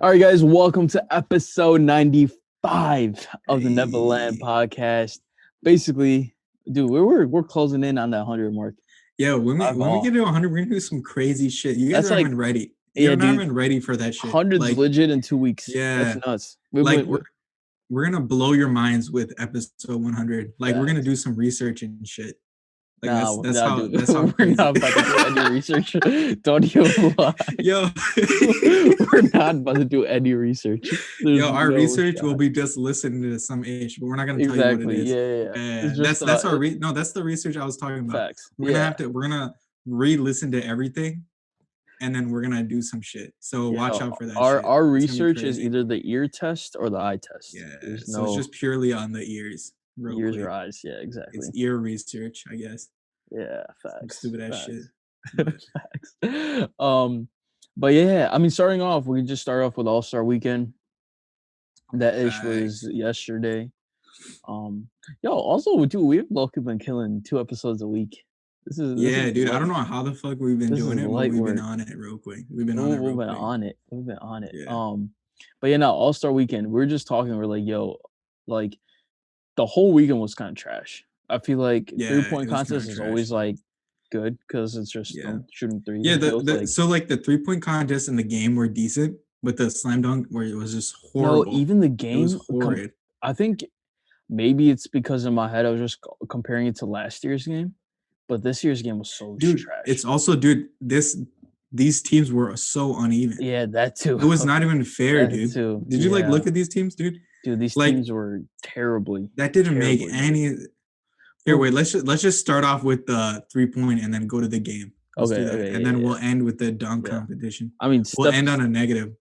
All right, guys, welcome to episode 95 of the Neverland Hey. podcast. Basically, dude, we're closing in on the 100 mark. Yo, Live when we off. get to 100, we're gonna do some crazy shit. You guys That's aren't like, even ready. yeah, You're not dude, even ready for that shit. 100's Like, legit in 2 weeks. That's yeah, nuts. like we're gonna blow your minds with episode 100. Like, we're gonna do some research and shit. Like, Nah, dude, that's how we're crazy. not about to do any research. Don't even lie. Yo, We're not about to do any research. There's our no research will shot. be just listening to some ish, but we're not gonna tell you what it Exactly. is. Yeah. It's just That's our no. That's the research I was talking about. facts. We're gonna re-listen to everything, and then we're gonna do some shit. So watch out for that shit. Our It's gonna be research is crazy. either the ear test or the eye test. Yeah, There's so it's no just purely on the ears, real ears quick. or eyes. Yeah, exactly. It's ear research, I guess. Yeah, Some facts. stupid ass shit. Facts. But yeah, I mean, starting off, we can just start off with All-Star Weekend. That ish was Facts. yesterday. Also, dude, we've luckily been killing 2 episodes a week. This Yeah, is dude. I light. don't know how the fuck we've been This is doing it, but light we've been work. on it real quick. We've been on it real We've been quick. on it. We've been on it. Yeah. But yeah, no, All-Star Weekend. We were just talking. We're like, yo, like the whole weekend was kind of trash. I feel like Yeah, 3-point it was contest kinda is trash. always like good because it's just Yeah. shooting threes. Yeah, And it was like, so like the 3-point contest and the game were decent, but the slam dunk where it was just no, horrible. even the It was game. horrid. I think maybe it's because in my head I was just comparing it to last year's game, but this year's game was so Dude, trash. it's also, dude, these teams were so uneven. Yeah, that too. It was not even fair, That dude. too. Did you like Yeah. look at these teams, dude? Dude, these Like, teams were terribly. that didn't make terribly. any. Here, wait. Let's just start off with the 3-point and then go to the game. Let's do that, Okay, and then we'll end with the dunk competition. I mean, We'll end on a negative.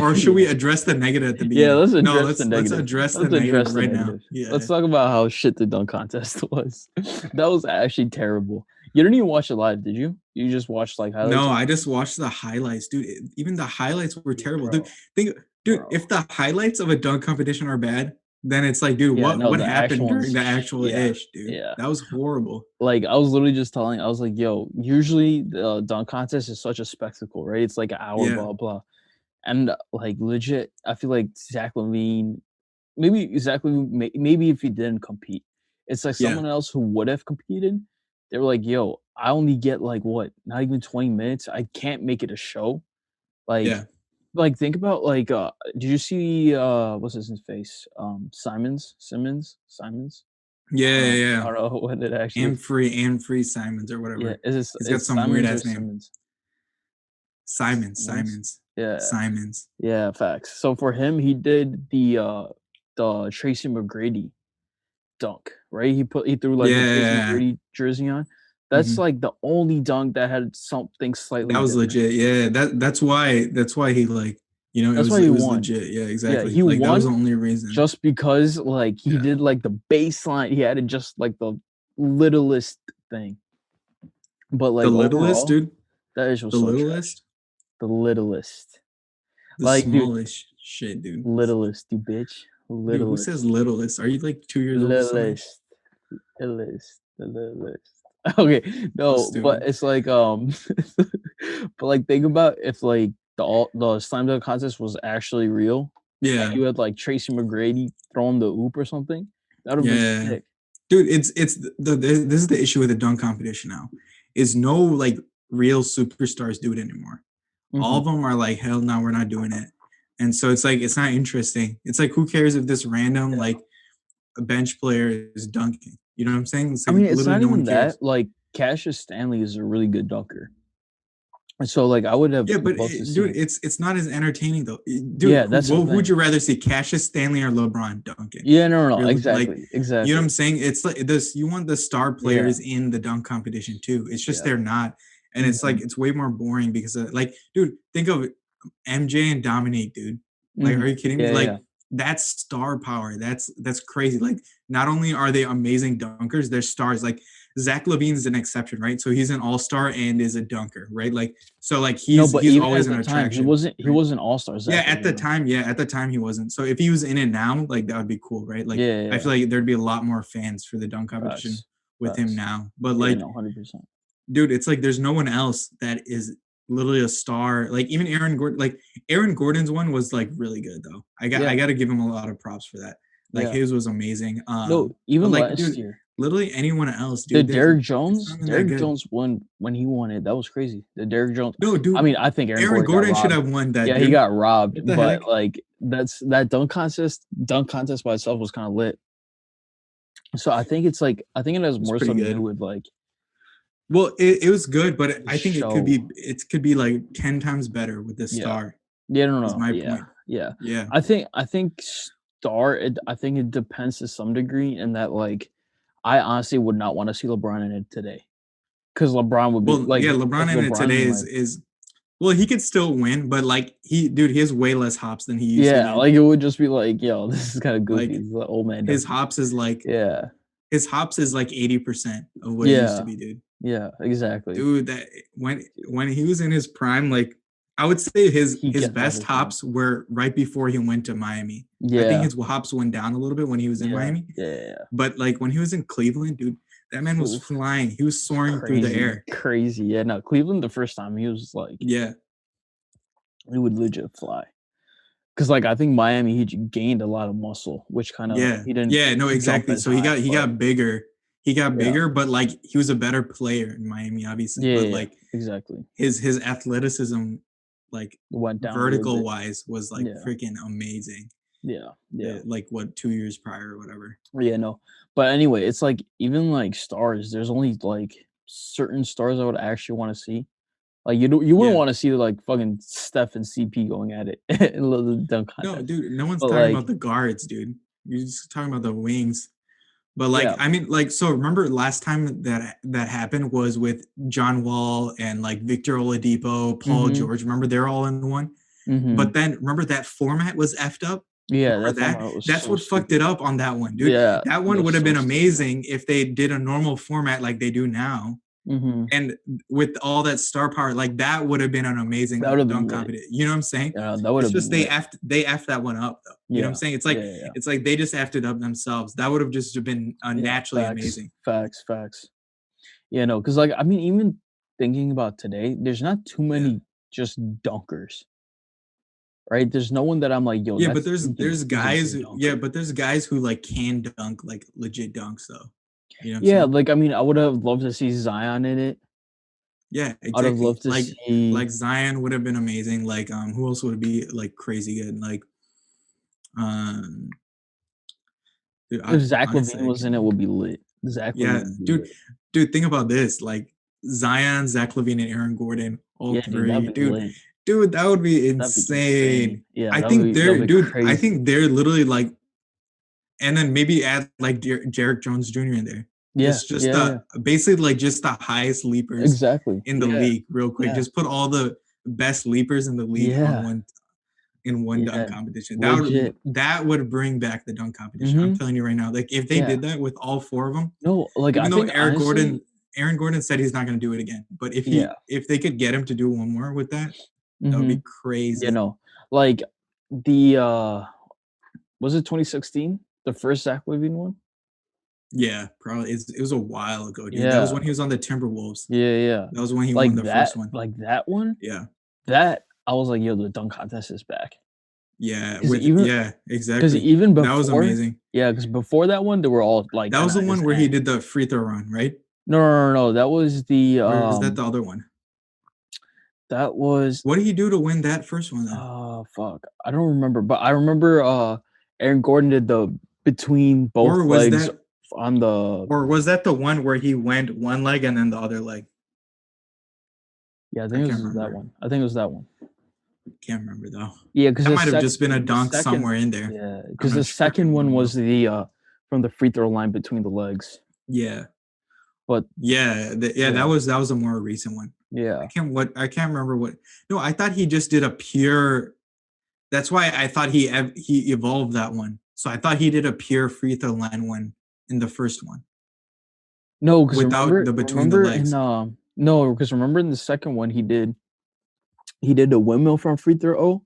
Or should we address the negative at the beginning? Yeah, let's address no, the negative. Let's address Let's the address negative the right negative. now. Yeah. Let's talk about how shit the dunk contest was. That was actually terrible. You didn't even watch it live, did you? You just watched like highlights? No, I just watched the highlights, dude. Even the highlights were terrible, Bro. dude. If the highlights of a dunk competition are bad, then it's like, dude, Yeah, no, what the happened actual during ones- the actual yeah, ish, dude? yeah. That was horrible. Like I was literally just telling, I was like, yo, usually the dunk contest is such a spectacle, right? It's like an hour, Yeah. blah blah. And like legit, I feel like Zach Levine, maybe if he didn't compete, it's like Yeah. someone else who would have competed. They were like, yo, I only get like what, not even 20 minutes. I can't make it a show. Like, Yeah. like think about like did you see what's his face? Simmons? Yeah. I don't know what it actually is. Free Simons or whatever. Yeah, He's got some weird ass name. Simons. Yeah. Simons. Yeah, facts. So for him, he did the Tracy McGrady dunk, right? He threw like the Tracy McGrady jersey on. That's like the only dunk that had something slightly. That was different. legit. Yeah, that's why he like, you know, that's it why he was won. legit. Yeah, exactly. Yeah, he like won that was the only reason. just because like he did like the baseline. He added just like the littlest thing. But like the littlest, overall, dude. That is was the so littlest. Trash. The littlest. The like smallest shit, dude. Littlest, you bitch. Littlest. Dude, who says littlest? Are you like 2 years old? Littlest. The littlest. Okay, no, but it's like but like think about if like the slam dunk contest was actually real. Yeah. You had like Tracy McGrady throwing the oop or something. That would have been sick. Dude, this is the issue with the dunk competition now. Is no like real superstars do it anymore. All of them are like, hell no, we're not doing it. And so it's like, it's not interesting. It's like, who cares if this random like a bench player is dunking? You know what I'm saying? It's like, I mean, it's not even that. Like Cassius Stanley is a really good dunker. And so like I would have. Yeah, but dude, it's not as entertaining though. Dude, yeah, that's who would you rather see, Cassius Stanley or LeBron dunking? Yeah, no, really, exactly, like, exactly. You know what I'm saying? It's like this. You want the star players in the dunk competition too. It's just they're not, and it's like it's way more boring because of, like, dude, think of MJ and Dominique, dude. Like, are you kidding me? Like, that's star power. That's crazy. Like, not only are they amazing dunkers, they're stars. Like, Zach LaVine is an exception, right? So he's an all-star and is a dunker, right? Like, so like he's always an attraction. He wasn't all-star. At the time he wasn't. So if he was in it now, like that would be cool, right? Like, I feel like there'd be a lot more fans for the dunk competition with him now. But like, 100%. Dude, it's like there's no one else that is literally a star. Like even Aaron Gordon's one was like really good though. Yeah, I got to give him a lot of props for that. Like yeah. his was amazing. No, But even like, last dude, year, literally anyone else, the dude, Derrick it's not Jones, even that Derrick good. Jones won when he won it. That was crazy. The Derrick Jones. No, I dude, mean, I think Aaron Aaron Gordon got Gordon should robbed. have won that, Yeah, he dude. got robbed, What the but heck? like that dunk contest by itself was kind of lit. So I think it has It's more pretty so to do good. with like Well, it was good, but the I think show. it could be like 10 times better with this Yeah. star. Yeah, no, Is no. my Yeah. point. Yeah. Yeah. I think I think it depends to some degree in that like I honestly would not want to see LeBron in it today. Because LeBron would be Well, yeah, like LeBron in it LeBron today and like is well, he could still win, but like he has way less hops than he used to, yeah, dude. like it would just be like, yo, this is kind of goofy. Like It's the old man his dunking. hops is like Yeah. his hops is like 80% of what it used to Yeah. be, dude. Yeah, exactly. Dude, that when he was in his prime, like I would say He his gets best everything. hops were right before he went to Miami. I think Yeah. his hops went down a little bit when he was in Yeah. Miami, Yeah. but like when he was in Cleveland, dude, that man was Oof. flying. He was It's soaring through the crazy. air. Crazy. Yeah, no, Cleveland the first time he was like Yeah. he would legit fly. Cause like I think Miami he gained a lot of muscle, which kind of Yeah. he didn't Yeah, no, jump exactly. as So high, he but got bigger. He got yeah. bigger, but like he was a better player in Miami, obviously. Yeah, But yeah, like exactly. his athleticism, like It went down a little vertical bit. wise, was like Yeah. freaking amazing. Yeah. Yeah. Like what 2 years prior or whatever. Yeah, no. But anyway, it's like even like stars, there's only like certain stars I would actually want to see. Like you wouldn't Yeah. want to see like fucking Steph and CP going at it in the dunk No, contest. dude, no one's But talking like about the guards, dude. You're just talking about the wings. But like, yeah. I mean, like, so remember last time that happened was with John Wall and like Victor Oladipo, Paul Mhm. George. Remember they're all in one. But Mhm. then remember that format was effed up. Yeah, Remember that that? format was That's so what fucked it stupid. up on that one, dude. Yeah, That it one would was have so been stupid. amazing if they did a normal format like they do now. Mhm. And with all that star power, like that would have been an amazing That would have been dunk lit. competition. You know what I'm saying? Yeah, that would It's have just been lit. they effed that one up though. You know what I'm Yeah. saying? Yeah, yeah, yeah. It's like they just effed it up themselves. That would have just been Yeah, naturally facts. amazing. Facts, facts. Yeah, no, because like I mean, even thinking about today, there's not too Yeah. many just dunkers, right? There's no one that I'm like, yo, Yeah, but that's he's a guys good yeah, dunker. but there's guys who like can dunk like legit dunks though. You know what I'm Yeah, saying? like I mean, I would have loved to see Zion in it. Yeah, I'd have exactly. loved to see Zion would have been amazing. Like who else would be like crazy good? Like um dude, if Zach honestly Levine I was in can't it, think. would be lit. Zach Yeah, Levine would be dude, lit. think about this. Like Zion, Zach Levine, and Aaron Gordon, all Yeah, dude, that'd three. be Dude, lit. that would be That'd be insane. insane. Yeah, I think that'd they're be dude, I crazy. think they're literally like, and then maybe add like Jarek Jones Jr. in there. Yeah, Just yeah, the yeah. basically like just the highest leapers Exactly. in the Yeah, league, real quick. yeah, Just put all the best leapers in the league on yeah, one in one yeah. dunk competition. Legit. That would bring back the dunk competition. I'm Mhm. telling you right now. Like if they Yeah. did that with all four of them, No, like I even though think honestly, Aaron Gordon said he's not going to do it again, but yeah. if they could get him to do one more with that, that would be Mhm. You crazy. know, like the was it 2016? The first Zach Levine one? Yeah, probably. It was a while ago, dude. That was Yeah. when he was on the Timberwolves. Yeah, yeah. That was when he won the first one. Like that one, Yeah, that I was like, yo, the dunk contest is back. yeah, Because even because exactly. even That was before, amazing. yeah, because before that one, they were all like That kind was of the one just where he did the free throw run, right? no, no, no, no. That was the Or is that the other one? that was What did he do to win that first one then? fuck. I don't remember, but I remember Aaron Gordon did the between both Or was legs that on the the one where he went one leg and then the other leg? yeah, I I think it can't was that remember. one. I think it was that one. Can't remember though. Yeah, because That might have just been a the dunk second somewhere in there. yeah, I'm because not the sure second one anymore though. was the from the free throw line between the legs. Yeah. But Yeah, yeah, that was a more recent one. yeah. I can't remember what. No, I thought he just did a pure. That's why I thought he evolved that one. So I thought he did a pure free throw line one in the first one No, because without the between the legs. no, because remember in the second one he did a windmill from free throw,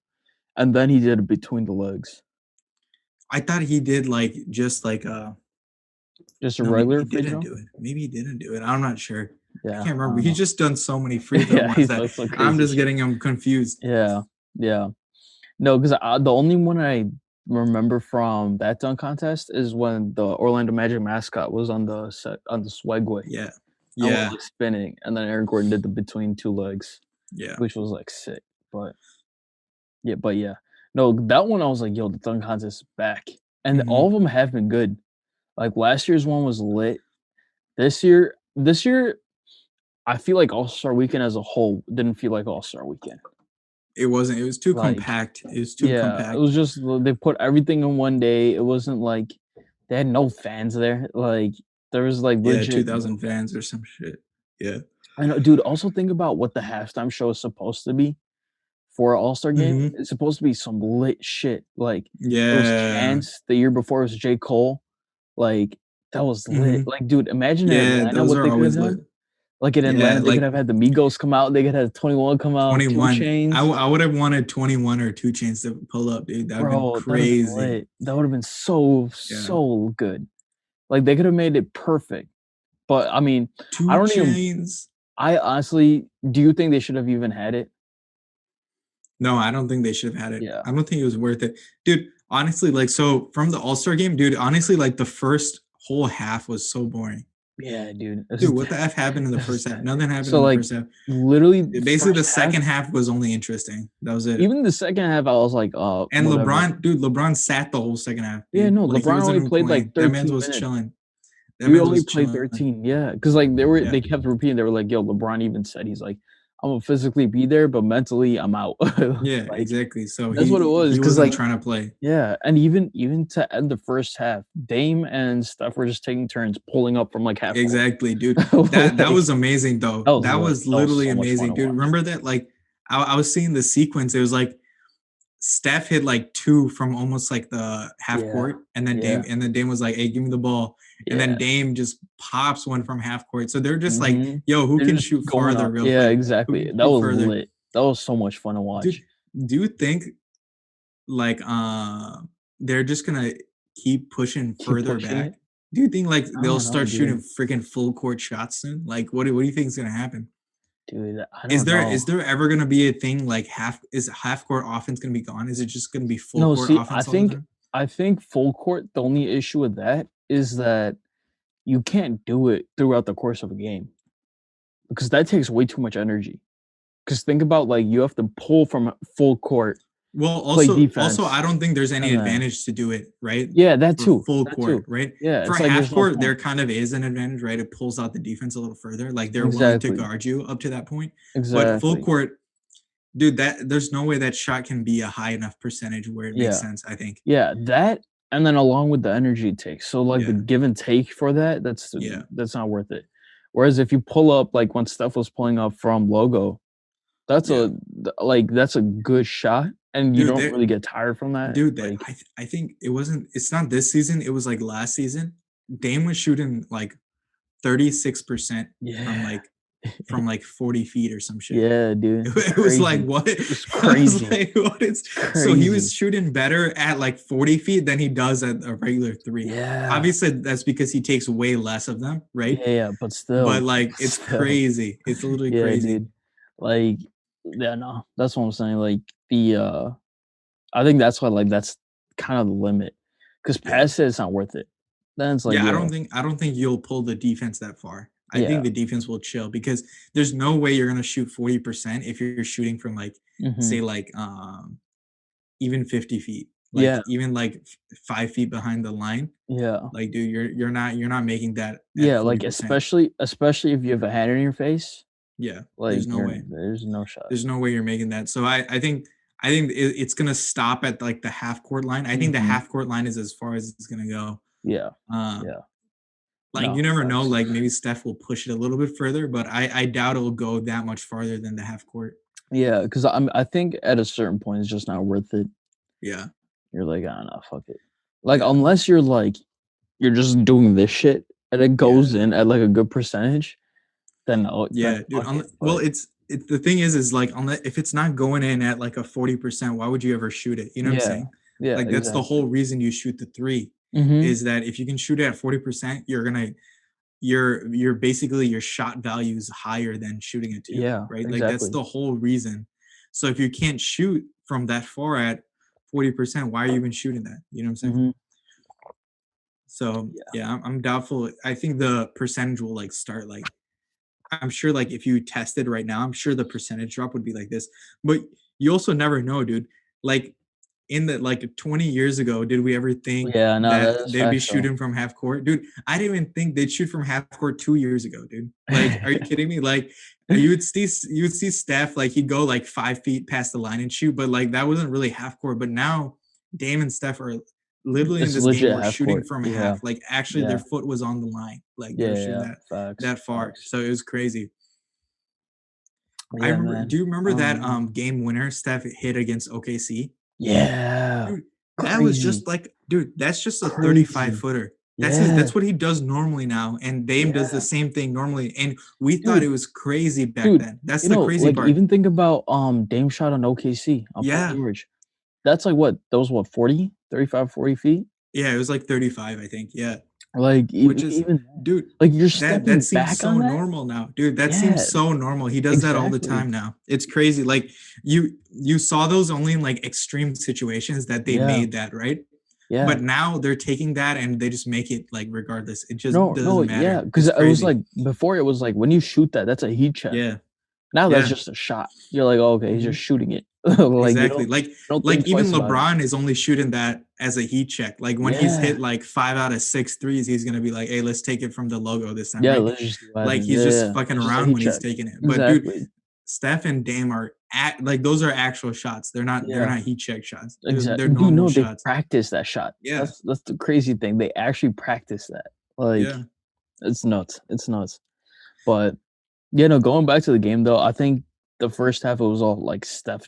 and then he did it between the legs. I thought he did like just like Just a no, maybe he regular free didn't throw? do it. Maybe he didn't do it. I'm not sure. I Yeah, can't I remember. don't He's know. just done so many free throw Yeah, ones he's that done some I'm crazy just shit. getting him confused. Yeah, yeah. No, 'cause the only one I remember from that dunk contest is when the Orlando Magic mascot was on the Swagway Yeah. and was, Yeah. like, spinning, and then Aaron Gordon did the between 2 legs, Yeah. which was, like, sick, but yeah. No, that one I was like, "Yo, the dunk contest is back," and all Mhm. of them have been good. Like, last year's one was lit. This year, I feel like All-Star Weekend as a whole didn't feel like All-Star Weekend. It wasn't. It was too Like, compact. It was too yeah, it compact. was just they put everything in one day. It wasn't like they had no fans there. Like, there was, like, Yeah, legit no 2,000 fans fans. or some shit. Yeah. I know, dude, also think about what the halftime show is supposed to be for an All-Star game. Mhm. It's supposed to be some lit shit. Like, it was Yeah. Chance, the year before it was J. Cole. Like, that was lit. Mhm. Like, dude, imagine in Yeah, Atlanta those what are they could have always done. lit. Like, in Yeah, Atlanta, they could like have had the Migos come out, they could have 21 come out, 2 21. Chainz. I would have wanted 21 or 2 Chains to pull up, dude. That would've been Bro, that'd have been crazy. lit. That would have been so, Yeah. so good. Like, they could have made it perfect. But, I mean, I 2 don't even Chains. I honestly do you think they should have even had it? No, I don't think they should have had it. Yeah. I don't think it was worth it. Dude, honestly, like, so from the All-Star game, dude, honestly, like, the first whole half was so boring. Yeah, dude. Dude, what the F happened in the This is first half? that. Nothing happened So, in the like, first half. literally Basically, the first half, second half was only interesting. That was it. even the second half, I was like, And whatever." LeBron sat the whole second half, Yeah, dude. no, Like, he LeBron wasn't only even played, like, playing. That man's 13 was minutes. chilling. That Dude man's only was played chilling. 13, yeah, because like, Yeah. they kept repeating, they were like, "Yo, LeBron even said," he's like, "Imma physically be there, but mentally, I'm out." Yeah, Like, exactly. So that's what it was. he Because wasn't like trying to play. yeah, and even to end the first half, Dame and Steph were just taking turns pulling up from, like, half court. Exactly, dude. That Like, was amazing though. that was That lit. was That was literally so much fun amazing, to dude. watch. Remember that? Like, I was seeing the sequence. It was like Steph hit like two from almost like the half Yeah. court, and then Yeah. Dame was like, "Hey, give me the ball," and then Yeah. Dame just pops one from half court. So they're just like, Mhm. "Yo, who They're can just shoot going farther up. real Yeah, quick? Who exactly. can That shoot was further?" lit. That was so much fun to Dude, watch. do you think like they're just gonna keep pushing Keep further pushing back? it. Do you think like I they'll don't know, start shooting dude. freaking full court shots soon? Like what do you think is gonna happen? Dude, I don't Is know. there ever gonna be a thing like half court offense gonna be gone? Is it just gonna be full No, court see, offense all the time? I think full court, the only issue with that is that you can't do it throughout the course of a game because that takes way too much energy. Because think about, like, you have to pull from full court, Well, play also defense, I don't think there's any and then advantage to do it, right? yeah, For full that court, too. right? Yeah, For it's like half there's no court, there point. kind of is an advantage, right? It pulls out the defense a little further. Like they're willing to Exactly, guard you up to that point. But full exactly. court, dude, that there's no way that shot can be a high enough percentage where it makes Yeah, sense, I think. yeah, that and then along with the energy it takes. So, like, the Yeah. give and take for that, Yeah. that's not worth it. Whereas if you pull up, like, when Steph was pulling up from logo, Yeah. that's a good shot, and you Dude, don't there really get tired from that, dude, that like I think it's not this season, it was like last season. Dame was shooting like 36% from yeah. from like 40 feet or some shit. Yeah, dude, it's It was like, crazy. what? It's I was crazy. like, what is It's so he was crazy. shooting better at like 40 feet than he does at a regular three. Yeah. Obviously, that's because he takes way less of them, right? Yeah, yeah, But but like it's still. crazy. It's literally Yeah, crazy. dude. Like, yeah, no, that's what I'm saying, like, I think that's why, like, that's kind of the limit, because Yeah. past it, it's not worth it. Then it's like, Yeah, yo I don't think you'll pull the defense that far. I think yeah. the defense will chill because there's no way you're gonna shoot 40% if you're shooting from like say Mhm. like even 50 feet. Like Yeah, even like 5 feet behind the line. yeah. Like, dude, you're not making that at Yeah, like, 40%. especially if you have a hand in your face, Yeah, like, there's no way. there's no shot. There's no way you're making that. So I think it's gonna stop at like the half court line. I think the Mhm. half court line is as far as it's gonna go. Yeah, Um, yeah. like No, you never know. facts. Like maybe Steph will push it a little bit further, but I doubt it will go that much farther than the half court. Yeah, because I think at a certain point, it's just not worth it. Yeah, You're like, "Ah, no, fuck it." Like, yeah, unless you're, like, you're just doing this shit and it yeah. goes in at, like, a good percentage, then no, then Yeah, dude. fuck it, Well, but it's the thing is like unless if it's not going in at like a 40%, why would you ever shoot it? You know what I'm yeah. saying? Yeah, Like that's the exactly. whole reason you shoot the three Mhm. is that if you can shoot it at 40%, you're gonna you're basically your shot value is higher than shooting a two, Yeah, right? Like that's exactly. the whole reason. So if you can't shoot from that far at 40%, why are you even shooting that? You know what I'm saying? Mhm. So Yeah. yeah, I'm doubtful. I think the percentage will like start like I'm sure like if you tested right now, I'm sure the percentage drop would be like this. But you also never know, dude. Like in the like 20 years ago, did we ever think Yeah, no, that that is they'd be facts though. shooting from half court? Dude, I didn't even think they'd shoot from half court 2 years ago, dude. Like, are you kidding me? Like you would see Steph like he'd go like 5 feet past the line and shoot, but like that wasn't really half court. But now Dame and Steph are literally in It's this game legit were half shooting court. from Yeah, half. Like actually their yeah, foot was on the line. Like they yeah, were yeah, shooting yeah. Facts, that far. facts. So it was crazy. I Yeah, remember. man. Do you remember that game winner Steph hit against OKC? Yeah. Dude, that was Crazy, just like, dude, that's just a 35 crazy. footer. Yeah, That's what he does normally now. And Dame does the yeah. same thing normally. And we thought it Dude, was crazy back dude, then. That's the crazy like, part. even think about, Dame shot on OKC, on Paul Yeah. George. That's like what? That was what, 40, 35, 40 feet? Yeah, it was like 35, I think. Yeah. Like, Which is even then, dude, like, you're that stepping seems back so on that? normal now. Dude, that seems Yeah, so normal. He does that all the exactly. time now. It's crazy. Like you saw those only in like extreme situations that they Yeah, made that, right? yeah. But now they're taking that and they just make it like regardless. It just No, no, doesn't yeah, matter. because It's it was like crazy. before it was like when you shoot that, that's a heat check. Yeah. Now that's Yeah. just a shot. You're like, "Oh, okay, he's just Mhm. shooting it." Like, Exactly. you don't Like think even twice about it. LeBron is only shooting that as a heat check. Like when he's Yeah. hit like 5 out of 6 threes, he's gonna be like, "Hey, let's take it from the logo this time," Yeah, right? let's just see what Like happens. he's Yeah, just yeah. fucking It's just a around heat when he's check. taking it. But dude, Exactly. Steph and Dame are at like those are actual shots. They're Yeah, not heat check shots. They're exactly. Dude, normal no, they shots. practice that shot. Yeah. That's the crazy thing. They actually practice that. Like, Yeah. it's nuts. It's nuts. But, yeah, no, going back to the game, though, I think the first half, it was all, like, Steph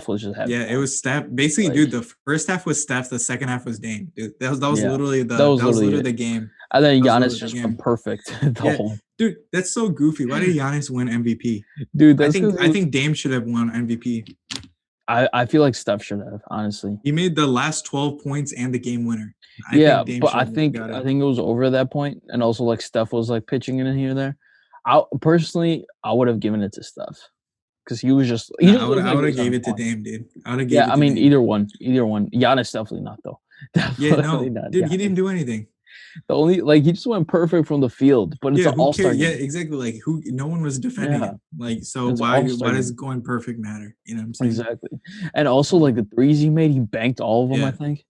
was just having Yeah, it fun. was Steph. Basically, Like, dude, the first half was Steph, the second half was Dame. Dude, yeah, that was that was literally literally it. the game. And then That was Giannis literally the just went game. perfect the Yeah, whole. dude, that's so goofy. Why did Giannis win MVP? Dude, that's because I think Dame should have won MVP. I feel like Steph should have, honestly. He made the last 12 points and the game winner. I Yeah, think Dame but should have got I it. think it was over that point, and also, like, Steph was, like, pitching in here and there. I would have given it to Steph because he Nah, just looked I like he would have was gave having it to fun. Dame, dude. I would have Yeah, gave it I to mean, Dame. either one. Giannis definitely not, though. Yeah, Definitely no, not dude, he Giannis. didn't do anything. The only like, he just went perfect from the field, but it's Yeah, an who all-star cares? Yeah, game. exactly. Like who? No one was defending Yeah, him. Like so, it's an all-star why does game. going perfect matter? You know what I'm saying? Exactly, and also, like, the threes he made, he banked all of them, I Yeah, think.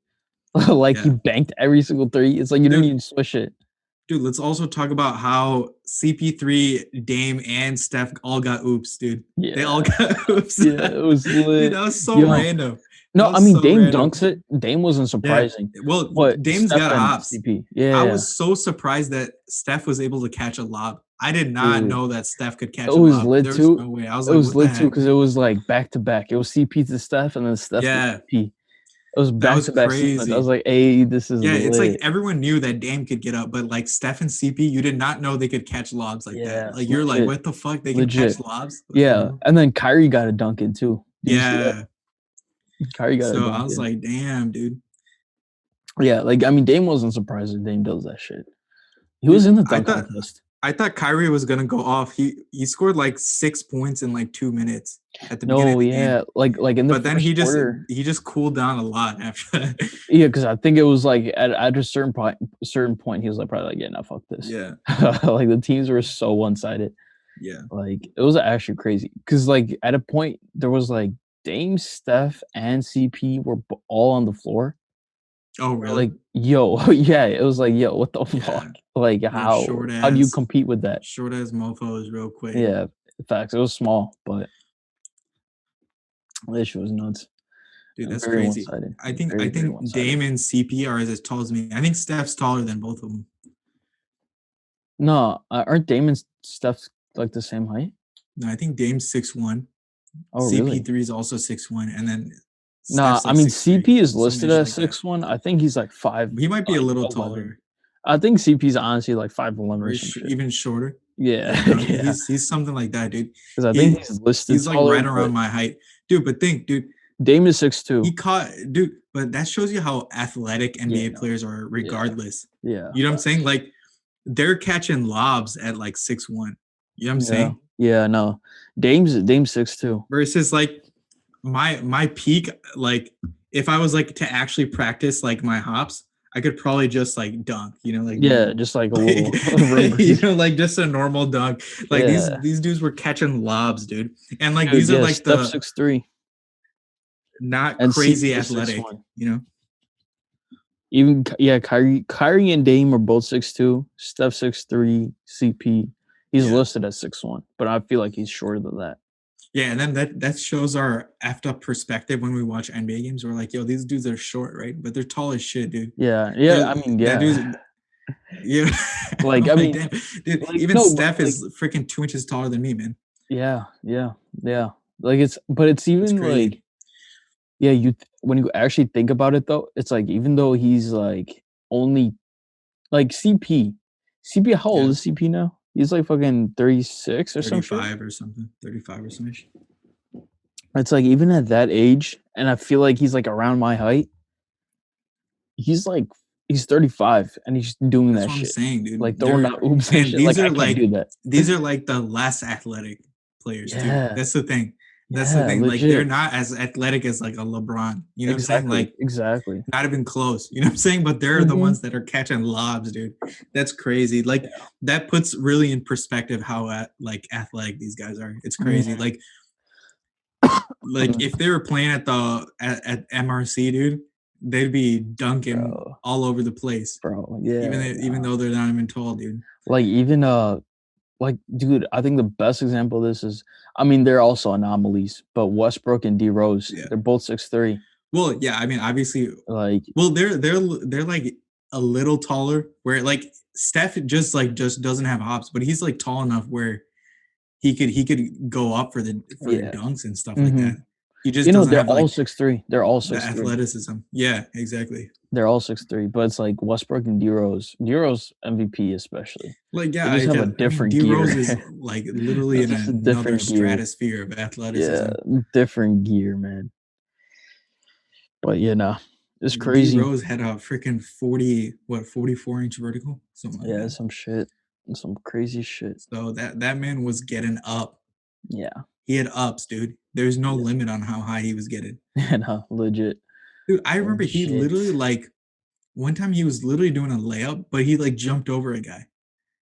Like, he yeah. banked every single three. It's like you didn't Dude, even swish it. let's also talk about how CP3, Dame, and Steph all got oops, dude. They all Yeah, got oops. yeah, it was Dude, lit. that was so Yo, random. That no, I was mean, so Dame random. dunks it. Dame wasn't Yeah. surprising, Well, but Dame's Steph got and hops. CP. I Yeah, was so surprised that Steph was able to catch a lob. I did not dude, know that Steph could it catch a was lob. lit There was too. no way. I was It like, was what the lit too heck? because it was, like, back to back. It was CP to Steph and then Steph to Yeah, CP. It was that back was to back sequence. I was crazy. like, "Hey, this is Yeah, it's like lit." everyone knew that Dame could get up, but like Steph and CP, you did not know they could catch lobs like that. Yeah, Like you're like, legit, what the fuck? They can catch legit. lobs? What the Yeah, hell? and then Kyrie got a dunk in too. Did you see that? Yeah. Kyrie got a So I dunk was in. like, damn, dude. Yeah, like, I mean, Dame wasn't surprised that Dame does that shit. He was Dude, in the dunk contest. I thought Kyrie was gonna go off. He scored like 6 points in like 2 minutes at the beginning of No, the game. yeah, like, in the But then first quarter. he just cooled down a lot after that. Yeah, because I think it was, like, at a certain point, he was, like, probably like, "Yeah, no, fuck this." Yeah, Like, the teams were so one-sided. yeah. Like, it was actually crazy. Cause, like, at a point, there was, like, Dame, Steph, and CP were b all on the floor. Oh, We're really? like, "Yo," yeah, it was like, "Yo, what the fuck?" Yeah. Like, Them how do you compete with that? short ass mofos real quick. Yeah, facts. It was small, but this shit was nuts. Dude, that's Very crazy. one-sided. I Very, very think one-sided. Dame and CP are as tall as me. I think Steph's taller than both of them. No, aren't Dame and Steph, like, the same height? No, I think Dame's 6'1". Oh, really? CP3 is also 6'1", and then Nah, Steph's I like mean, 6'3", CP is some listed ish as like that. 6'1". I think he's, like, He might be a little 11. taller, I think CP's honestly, like, 5'11" or or some shit. even shorter. Yeah, Yeah, no, yeah. he's something like that, dude. Because I think He he's listed he's like taller, right around but my height, dude. But think, dude, Dame is 6'2". he caught, dude. But that shows you how athletic Yeah, NBA no. players are, Yeah, regardless. yeah, You know what I'm saying? facts. Like they're catching lobs at like 6'1". You know what I'm Yeah. saying? Yeah, no. Dame's 6'2". Versus like my peak, like if I was like to actually practice like my hops, I could probably just like dunk, like Yeah, normal. just like a Like, little rim breather. like just a normal dunk. Like Yeah. these dudes were catching lobs, dude. And like Dude, these are yeah, like Steph the 6'3", not and crazy CP is six athletic, one. you know? Even yeah, Kyrie and Dame are both 6'2", Steph 6'3", CP. He's Yeah. listed as 6'1", but I feel like he's shorter than that. Yeah, and then that shows our effed up perspective when we watch NBA games. We're like, yo, these dudes are short, right? But they're tall as shit, dude. Yeah, yeah. I mean, That yeah. dude's yeah. Like, I'm I like, mean, damn, dude. like Even no, but Steph like, is freaking 2 inches taller than me, man. yeah, yeah, yeah. Like but it's It's even crazy. like, yeah. When you actually think about it, though, it's like even though he's like only like CP. How old Yeah, is CP now? He's like fucking 36 or some shit. 35 or something, 35 or something. It's like even at that age, and I feel like he's like around my height. He's like he's 35 and he's doing That's that what I'm shit. saying, dude. Like throwing out oops and And shit. Like I can't do that. these are like the less athletic players too. Yeah. That's the thing. That's the Yeah, thing. Like they're legit. not as athletic as like a LeBron. You know what I'm saying? Exactly. Like Exactly. not even close. You know what I'm saying? But they're the Mhm. ones that are catching lobs, dude. That's crazy. Like Yeah. that puts really in perspective how like athletic these guys are. It's crazy. Mhm. Like if they were playing at the at MRC, dude, they'd be dunking Bro. all over the place. Bro. Yeah. Even though they're not even tall, dude. Like even like dude, I think the best example of this is I mean they're also anomalies, but Westbrook and D Rose, Yeah. they're both 6'3". Well, yeah, I mean, obviously, Like well, they're like a little taller. Where like Steph just doesn't have hops, but he's like tall enough where he could go up for yeah. dunks and stuff like Mhm. that. He just You know, doesn't they're have all like 6'3". They're all the 6'3". athleticism. Yeah, exactly. They're all 6'3", but it's like Westbrook and D Rose. D Rose MVP especially. Like yeah, They just have a I mean, different D gear. Rose is like literally That's in just a another different gear. stratosphere of Yeah, athleticism. different gear, man. But you know, it's D crazy. Rose had a freaking 44-inch vertical, something like Yeah, that. some shit. Some crazy shit. So that man was getting up. Yeah. He had ups, dude. There's no Yeah. limit on how high he was getting. No, legit. Dude, I remember he literally Legit. like one time he was literally doing a layup, but he like jumped over a guy.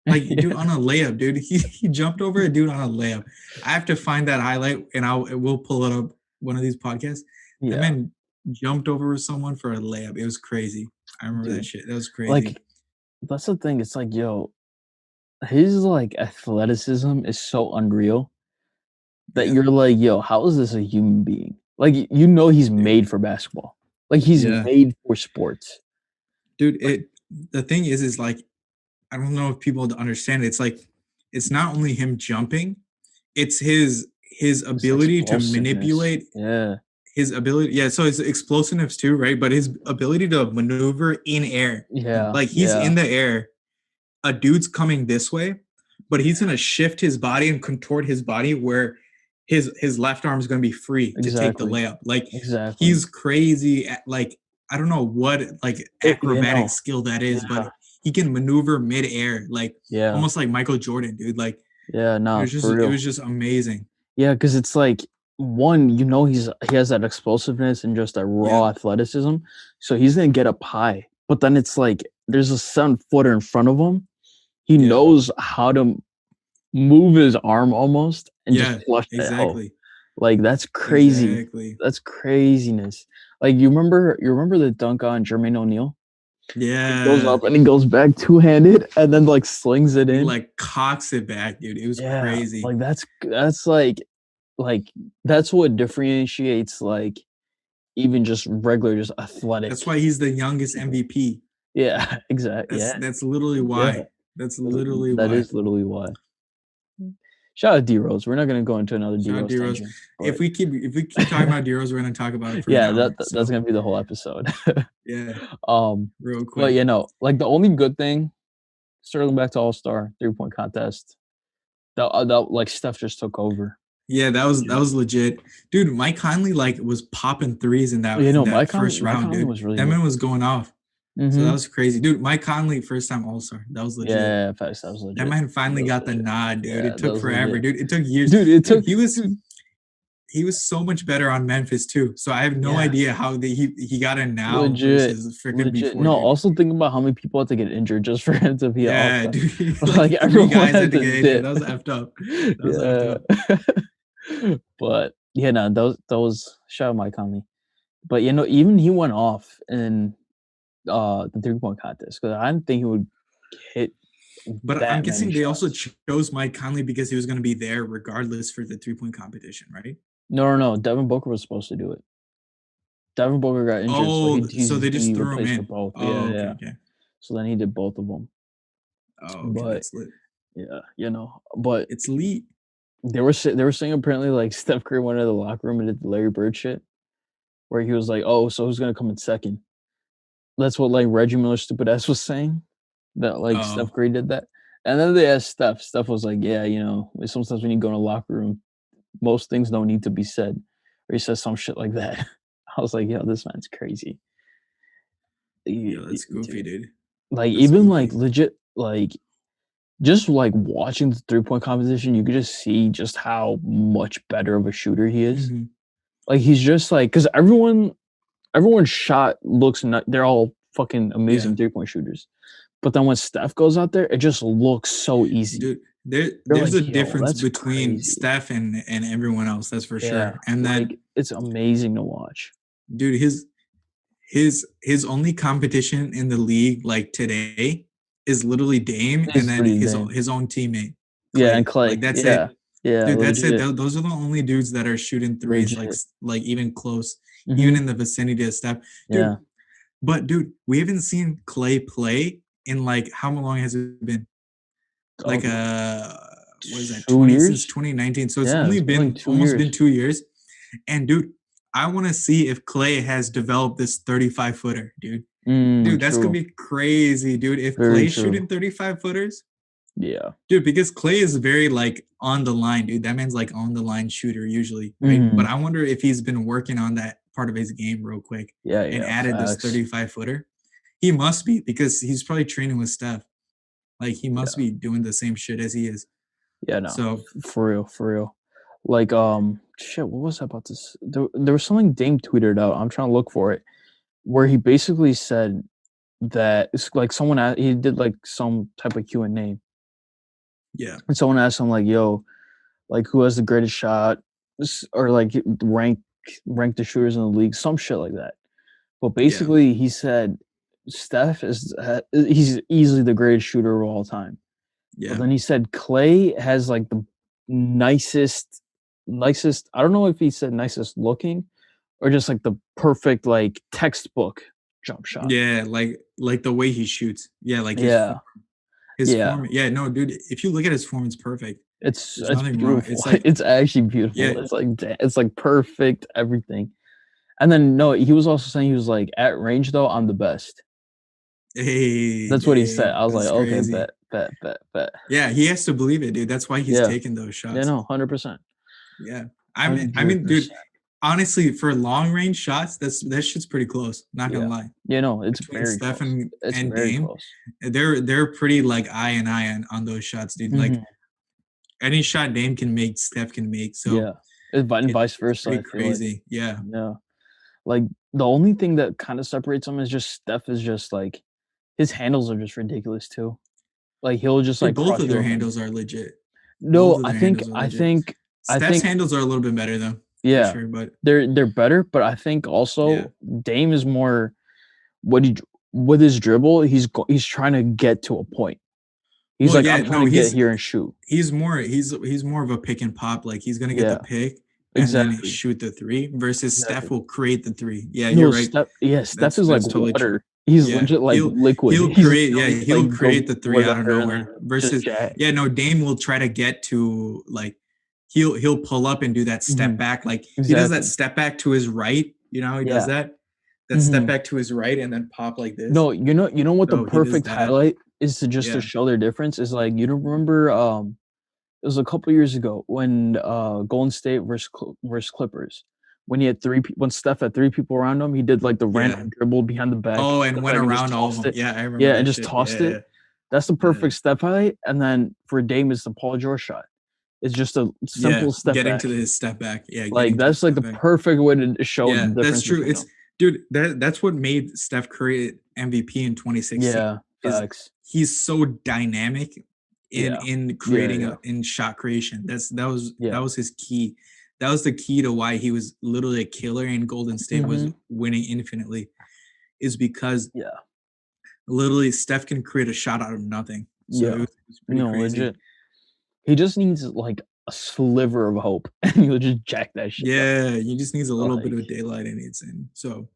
Like, dude, Yeah. on a layup, dude. He jumped over a dude on a layup. I have to find that highlight and we'll pull it up one of these podcasts. That Yeah, man jumped over someone for a layup. It was crazy. I remember that dude. shit. That was crazy. Like that's the thing. It's like, yo, his like athleticism is so unreal that Yeah. you're like, yo, how is this a human being? Like you know he's Dude. made for basketball. Like he's Yeah. made for sports. Dude, Like the thing is like I don't know if people understand it. It's like it's not only him jumping, it's his his ability to explosiveness. manipulate Yeah. his ability. Yeah, so his explosiveness too, right? But his ability to maneuver in air. Yeah. Like he's Yeah. in the air, a dude's coming this way, but he's gonna shift his body and contort his body where his left arm is gonna be free to take the Exactly. layup. Like Exactly. he's crazy at like I don't know what like You acrobatic know. skill that is, but Yeah. he can maneuver midair, like Yeah. almost like Michael Jordan, dude. Like Yeah, nah, for it real. was just amazing. Yeah, because it's like one, you know, he has that explosiveness and just that Yeah, raw athleticism, so he's gonna get up high. But then it's like there's a 7-footer in front of him. He yeah, knows how to move his arm almost and just yeah, flush that hoe. exactly, Like that's crazy. exactly. That's craziness. Like you remember the dunk on Jermaine O'Neal? He goes Yeah, up and he goes back two-handed and then like slings it he in. like cocks it back, dude. It was Yeah, crazy. like that's like that's what differentiates like even just regular, just That's athletic why he's the youngest people. MVP. Yeah, exactly. Yeah, That's literally yeah. why. That's literally That why. is literally why. Shout out D Rose. We're not gonna go into another D Shout out Rose D Rose. tangent, but If we keep talking about D Rose, we're gonna talk about it for an yeah, hour. that's So gonna be the whole episode. yeah, um, real but quick. you know, like the only good thing, circling back to All Star 3-point contest, that like Steph just took over. Yeah, that was legit, dude. Mike Conley like was popping threes in You know, that first Mike round, Conley dude. was really That good. man was going off. So that Mhm. was crazy, dude. Mike Conley, first time All-Star. That was legit. Yeah, facts, that was That legit. man That finally was got the legit. nod, dude. Yeah, It that took was forever, legit. dude. It took years. Dude, it Dude, took dude he was so much better on Memphis too. So I have no yeah, idea how he got it now legit, versus freaking legit. before, No, dude. also think about how many people had to get injured just for him to be an Yeah, all-star. dude. Like, Like three everyone guys had had to to get injured. dip. That was effed up. That was effed Yeah. up. But, yeah, no, those shout out Mike Conley. But, even he went off in, the three-point contest because I didn't think he would hit But I'm that many guessing they also shots. chose Mike Conley because he was going to be there regardless for the 3-point competition, right? No, no, no, Devin Booker was supposed to do it. Devin Booker got injured, so Oh, so they just he threw him replaced for in. both. Yeah, Oh, okay, yeah. okay. So then he did both of them. Oh, okay, But, that's lit. yeah, but It's lit. they were saying apparently, like, Steph Curry went into the locker room and did the Larry Bird shit, where he was like, "Oh, so who's gonna come in second?" That's what, like, Reggie Miller stupid ass was saying, that, like, Oh, Steph Curry did that. And then they asked Steph. Steph was like, "Yeah, sometimes when you go in a locker room, most things don't need to be said." Or he says some shit like that. I was like, "Yo, this man's crazy." yeah, that's goofy, Dude. dude. Like, That's even, like, goofy. legit, like, just, like, watching the three-point competition, you could just see just how much better of a shooter he is. Hmm. Like, he's just, like, because everyone's shot looks they're all fucking Yeah, amazing three-point shooters. But then when Steph goes out there, it just looks so easy. dude. You're There's a like, "Yo, difference that's between crazy." Steph and everyone else. That's for Yeah, sure. And then, like, it's amazing to watch. dude, his only competition in the league like today is literally Dame, and It's then literally Dame. his own teammate Yeah, and Clay. Clay. Like that's Yeah. it, Yeah, dude. That's it. legit, Those are the only dudes that are shooting threes legit. like even close, even Mhm. in the vicinity of Steph, dude. Yeah. But dude, we haven't seen Clay play in like how long has it been? Oh, Like what is that, 2 20 since years? 2019? So it's Yeah, only it's been, like, been 2 almost been years. 2 years. And dude, I want to see if Clay has developed this 35 footer, dude. That's gonna True. be crazy, dude. If Very Clay's true. shooting 35 footers, Yeah. dude, because Clay is very like on the line, dude. That man's like on the line shooter usually, right? But Mhm. I wonder if he's been working on that part of his game real quick Yeah, and yeah, added this facts. 35 footer. He must be because he's probably training with Steph. Like he must Yeah. be doing the same shit as he is. Yeah, no, So for real, for real. Like, shit, what was I about to there was something Dame tweeted out, I'm trying to look for it, where he basically said that it's like he did, like, some type of Q&A, yeah, and someone asked him, like, "Yo, like, who has the greatest shot?" Or, like, rank the shooters in the league, some shit like that. But yeah, basically, he said he's easily the greatest shooter of all time. But yeah. then he said Clay has, like, the nicest I don't know if he said nicest looking or just, like, the perfect, like, textbook jump shot. Yeah, like the way he shoots. Yeah, like Yeah, his yeah. form. Yeah, no, dude, if you look at his form, it's perfect. There's It's nothing wrong. beautiful. It's like, It's actually beautiful. yeah, It's, like, perfect everything. And then, no, he was also saying he was like, "At range, though, I'm the best." hey, That's what he said. dang, I was like, that's "Okay, crazy. bet, bet, bet, bet." Yeah, he has to believe it, dude. That's why he's Yeah. taking those Yeah, shots. no, 100%. Yeah. I mean, dude, 100%. honestly, for long range shots, that shit's pretty close. Not gonna Yeah. lie. Yeah, no, it's Between very Steph close. It's and very Dame, close. they're pretty like eye and eye on those shots, dude. Like Mhm. any shot Dame can make, Steph can make. So Yeah. And vice it's versa, pretty I feel like. crazy. Yeah. Yeah. Like, the only thing that kinda separates them is just Steph is just, like his handles are just ridiculous too. Like, he'll just, Dude, like, both cross of you their up and handles are legit. Both no, of their handles are legit. I Steph's think handles are a little bit better though, for yeah. sure. But They're better, but I think yeah. also Dame is more what he with his dribble, he's trying to get to a point. He's Well, like, yeah, "I'm trying no, to get here and shoot." he's more of a pick and pop. Like he's gonna get the Yeah, pick and then exactly, shoot the three. Versus Steph exactly. will create the three. Yeah, you're No, right. Steph is like That's totally true. water. He's Yeah, legit like liquid. He's yeah, literally he'll like goes create the three way out of under and then nowhere. just Versus, jack. yeah, no, Dame will try to get to like he'll pull up and do that step Mhm. back. Like he does that Exactly. step back to his right. You know, he does Yeah. that step Mhm. back to his right and then pop like this. No, you know what the So he does perfect that. highlight is to just to Yeah. show their difference is like, you don't remember, it was a couple years ago when, Golden State versus Clippers, when he had when Steph had 3 people around him, he did like the Yeah. random dribble behind the back, Oh, and step went back and just around all of tossed them. it. Yeah, I remember Yeah, and that just shit. tossed Yeah, it. That's the yeah, perfect step highlight. And then for Dame, it's the Paul George shot. It's just a yeah. simple step Getting to back. his step back. Yeah, Like getting to his that's like step the back. perfect way to show the Yeah, that's difference true. between It's them. dude, that's what made Steph Curry MVP in 2016 Yeah, is facts. he's so dynamic Yeah. in Yeah, creating yeah. in shot creation. That Yeah. was his key. That was the key to why he was literally a killer and Golden State was Mhm. winning infinitely is because Yeah. literally Steph can create a shot out of nothing. So Yeah. it was pretty No, crazy. legit. He just needs like a sliver of hope and he'll just jack that shit down. Yeah, he just needs a little bit Like, of daylight and it's in. So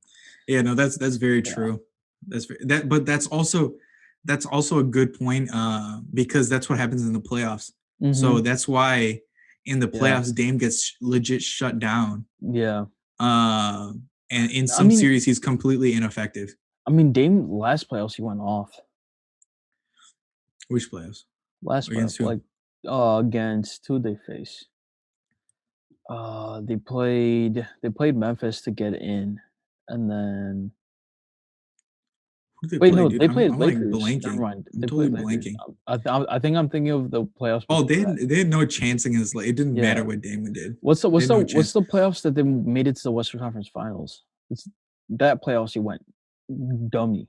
yeah, no, that's very yeah. true. But that's also a good point because that's what happens in the playoffs. So Mhm. that's why in the Yeah. playoffs Dame gets legit shut down. Yeah. Uh, and in I some mean series he's completely ineffective. Dame last playoffs he went off. Which playoffs? Last playoff, Against who? like against who they face. They played Memphis to get in, and then Who did they wait, play, no, dude? they played I'm like Lakers. Never blanking. mind, I'm they played totally Lakers. blanking. I think I'm thinking of the playoffs Oh, before that. they had no chance against it didn't matter Yeah. what Damon did. What's the They what's had the no what's chance. the playoffs that they made it to the Western Conference Finals? It's that playoffs he went dummy.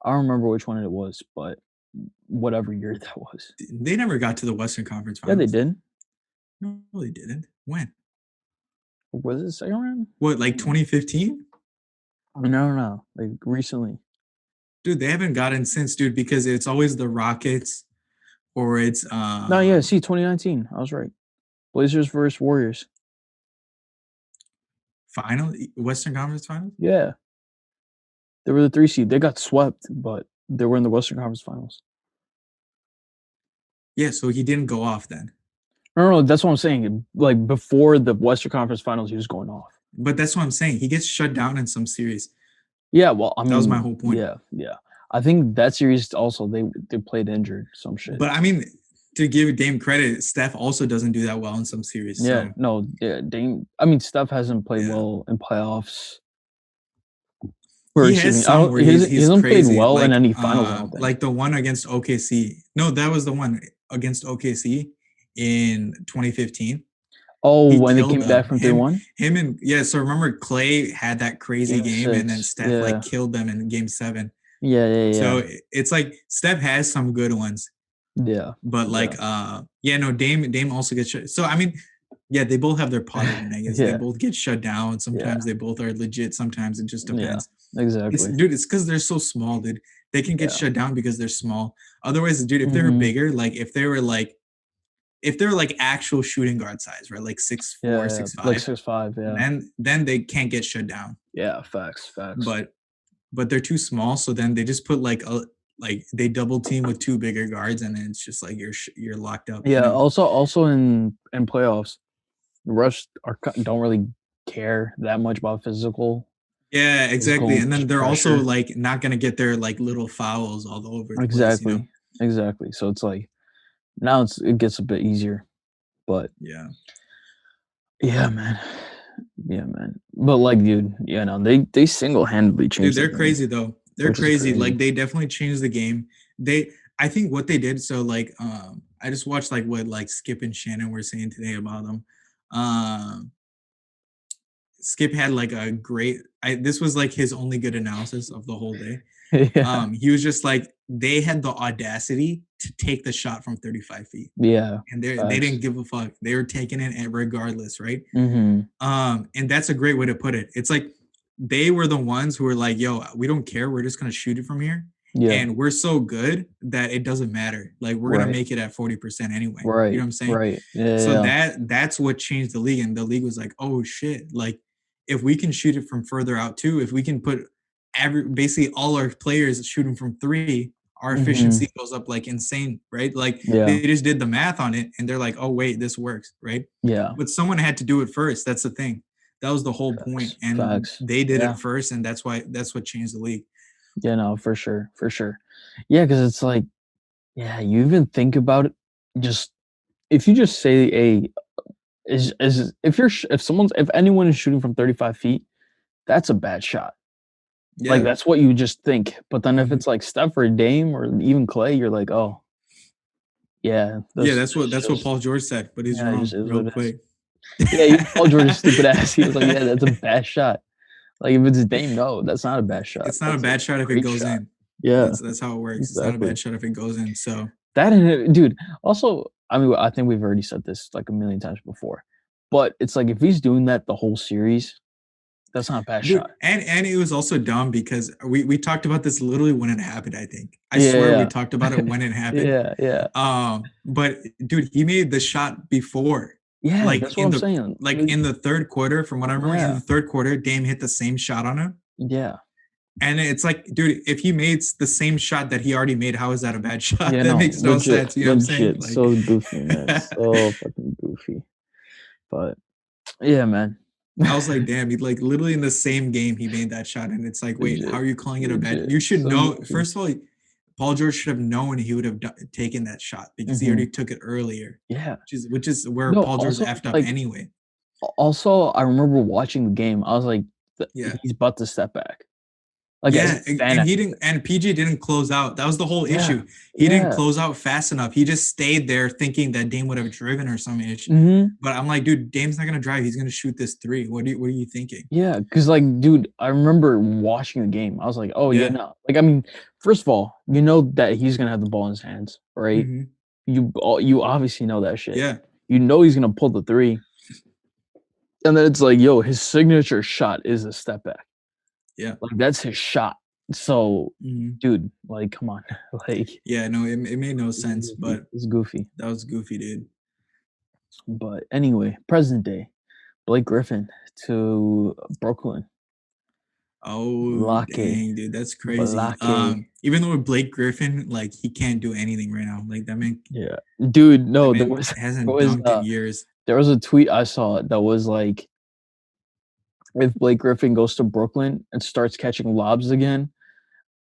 I don't remember which one it was, but whatever year that was. They never got to the Western Conference Yeah, they Finals. did. No, they didn't. When? Was it second round? What, like 2015? No, like recently. Dude, they haven't gotten since, dude, because it's always the Rockets or it's No, yeah, see, 2019. I was right. Blazers versus Warriors. final Western Conference Finals. Yeah, they were the 3 seed. They got swept, but they were in the Western Conference Finals. Yeah, so he didn't go off then. No, that's what I'm saying. Like before the Western Conference Finals, he was going off. But that's what I'm saying. He gets shut down in some series. Yeah, well, I That was my mean, whole point. yeah. I think that series also they played injured some shit. But I mean, to give Dame credit, Steph also doesn't do that well in some series. Yeah, So no, yeah, Dame. I mean, Steph hasn't played yeah, well in playoffs. Or he excuse has me, I some don't. where He he's hasn't played crazy. well in any finals. I don't think. Like the one against OKC. No, that was the one against OKC in 2015. Oh, He when they killed came back them. from 3-1. Him and yeah. So remember, Clay had that crazy Game game, and then 6. Steph like Yeah, killed them in Game 7. yeah. So it's like Steph has some good ones, Yeah, but yeah, like yeah, no, Dame also gets shut. So I mean, yeah, they both have their positive and negatives. They yeah, both get shut down. yeah, Sometimes they both are legit. Sometimes it just yeah. depends. It's Exactly. dude, it's because they're so small, dude. They can get Yeah. shut down because they're small. Otherwise, dude, if they were Mhm. bigger, like if they were like actual shooting guard size, right? Like 6'4", Yeah, six like five, 6'5", yeah. then they can't get shut down. Yeah, facts. But they're too small, so then they just put like they double team with two bigger guards, and then it's just like you're locked up, you Yeah, know. also in playoffs, the Rush don't really care that much about Yeah, exactly. physical And then they're also pressure. like not gonna get their like little fouls all over the place, you know. Exactly. So it's like now it gets a bit easier, but Yeah, yeah, man. Yeah, man. But like, dude, they single-handedly dude, changed the they're game, crazy though. They're which is crazy. crazy. Like they definitely changed the game. I think what they did. So like, I just watched like what like Skip and Shannon were saying today about them. Um, Skip had like a great. This was like his only good analysis of the whole day. Yeah. He was just like they had the audacity to take the shot from 35 feet, Yeah. and they Facts. didn't give a fuck. They were taking it regardless, right? Mhm. And that's a great way to put it. It's like they were the ones who were like, "Yo, we don't care. We're just gonna shoot it from here." Yeah. And we're so good that it doesn't matter. Like we're gonna Right. make it at 40% anyway. You know what Right. I'm saying? Right. Yeah. So Yeah. that's what changed the league. And the league was like, oh shit, like if we can shoot it from further out too, if we can put basically all our players shooting from three, our efficiency Mhm. goes up like insane, right? Like Yeah. they just did the math on it and they're like, oh wait, this works, right? Yeah. But someone had to do it first. That's the thing. That was the whole point. And Facts. they did Yeah. it first, and that's what changed the league. Yeah, no, for sure. Yeah, because it's like, yeah, you even think about it, just if you just say is if anyone is shooting from 35 feet, that's a bad shot. Like, Yeah. that's what you just think, but then if Mhm. it's, like, Steph or Dame or even Clay, you're like, "Oh, yeah, Yeah, this this that's what just Paul George said, but he's yeah, it just wrong is real what it is." quick. Yeah, even Paul George's stupid ass, he was like, "Yeah, that's a bad shot." Like, if it's Dame, no, that's not a bad shot. It's not a That's a bad shot if it great goes shot. in. Yeah, That's how it works. It's not a exactly. bad shot if it goes in. So, That and it dude, also, I mean, I think we've already said this, like, a million times before, but it's like, if he's doing that the whole series, that's not a bad dude, shot. and it was also dumb because we talked about this literally when it happened. I think I swear we Yeah, talked about it when it happened. yeah, yeah. But dude, he made the shot before, Yeah, like that's what I'm saying. in the third quarter. From what I remember, in Yeah, the third quarter, Dame hit the same shot on him. yeah. And it's like, dude, if he made the same shot that he already made, how is that a bad shot? Yeah, That no, makes no legit, sense. You know what I'm saying? legit, so goofy, man, so fucking goofy, but yeah, man. I was like, damn, he like literally in the same game he made that shot, and it's like, wait, how Legit, are you calling it a bad? legit, You should so know. goofy. First of all, Paul George should have known he would have taken that shot because he already Mhm. took it earlier, Yeah. which is where No, Paul George also, effed up like, anyway. also, I remember watching the game, I was like, Yeah, he's about to step back." Like, as a yeah, fan and at he the didn't, and PG didn't close out. That was the whole Yeah, issue. He didn't yeah, close out fast enough. He just stayed there thinking that Dame would have driven or some ish. mhm. But I'm like, dude, Dame's not gonna drive. He's gonna shoot this three. What are you thinking? Yeah, cause like, dude, I remember watching the game, I was like, "Oh, yeah, Yeah. no." Like, I mean, first of all, you know that he's gonna have the ball in his hands, right? Hmm. You obviously know that shit. Yeah. You know he's gonna pull the 3, and then it's like, yo, his signature shot is a step back. Yeah. Like, that's his shot. So, Hmm. dude, like, come on. Like, Yeah. No, it made no it's sense, goofy. but It's goofy. that was goofy, dude. But anyway, present day, Blake Griffin to Brooklyn. Oh, Blake. dang, dude, that's crazy. Blake. Even though with Blake Griffin, like he can't do anything right now. Like Yeah. Dude, that no, man hasn't there was, dunked in years. there was a tweet I saw that was like, if Blake Griffin goes to Brooklyn and starts catching lobs again,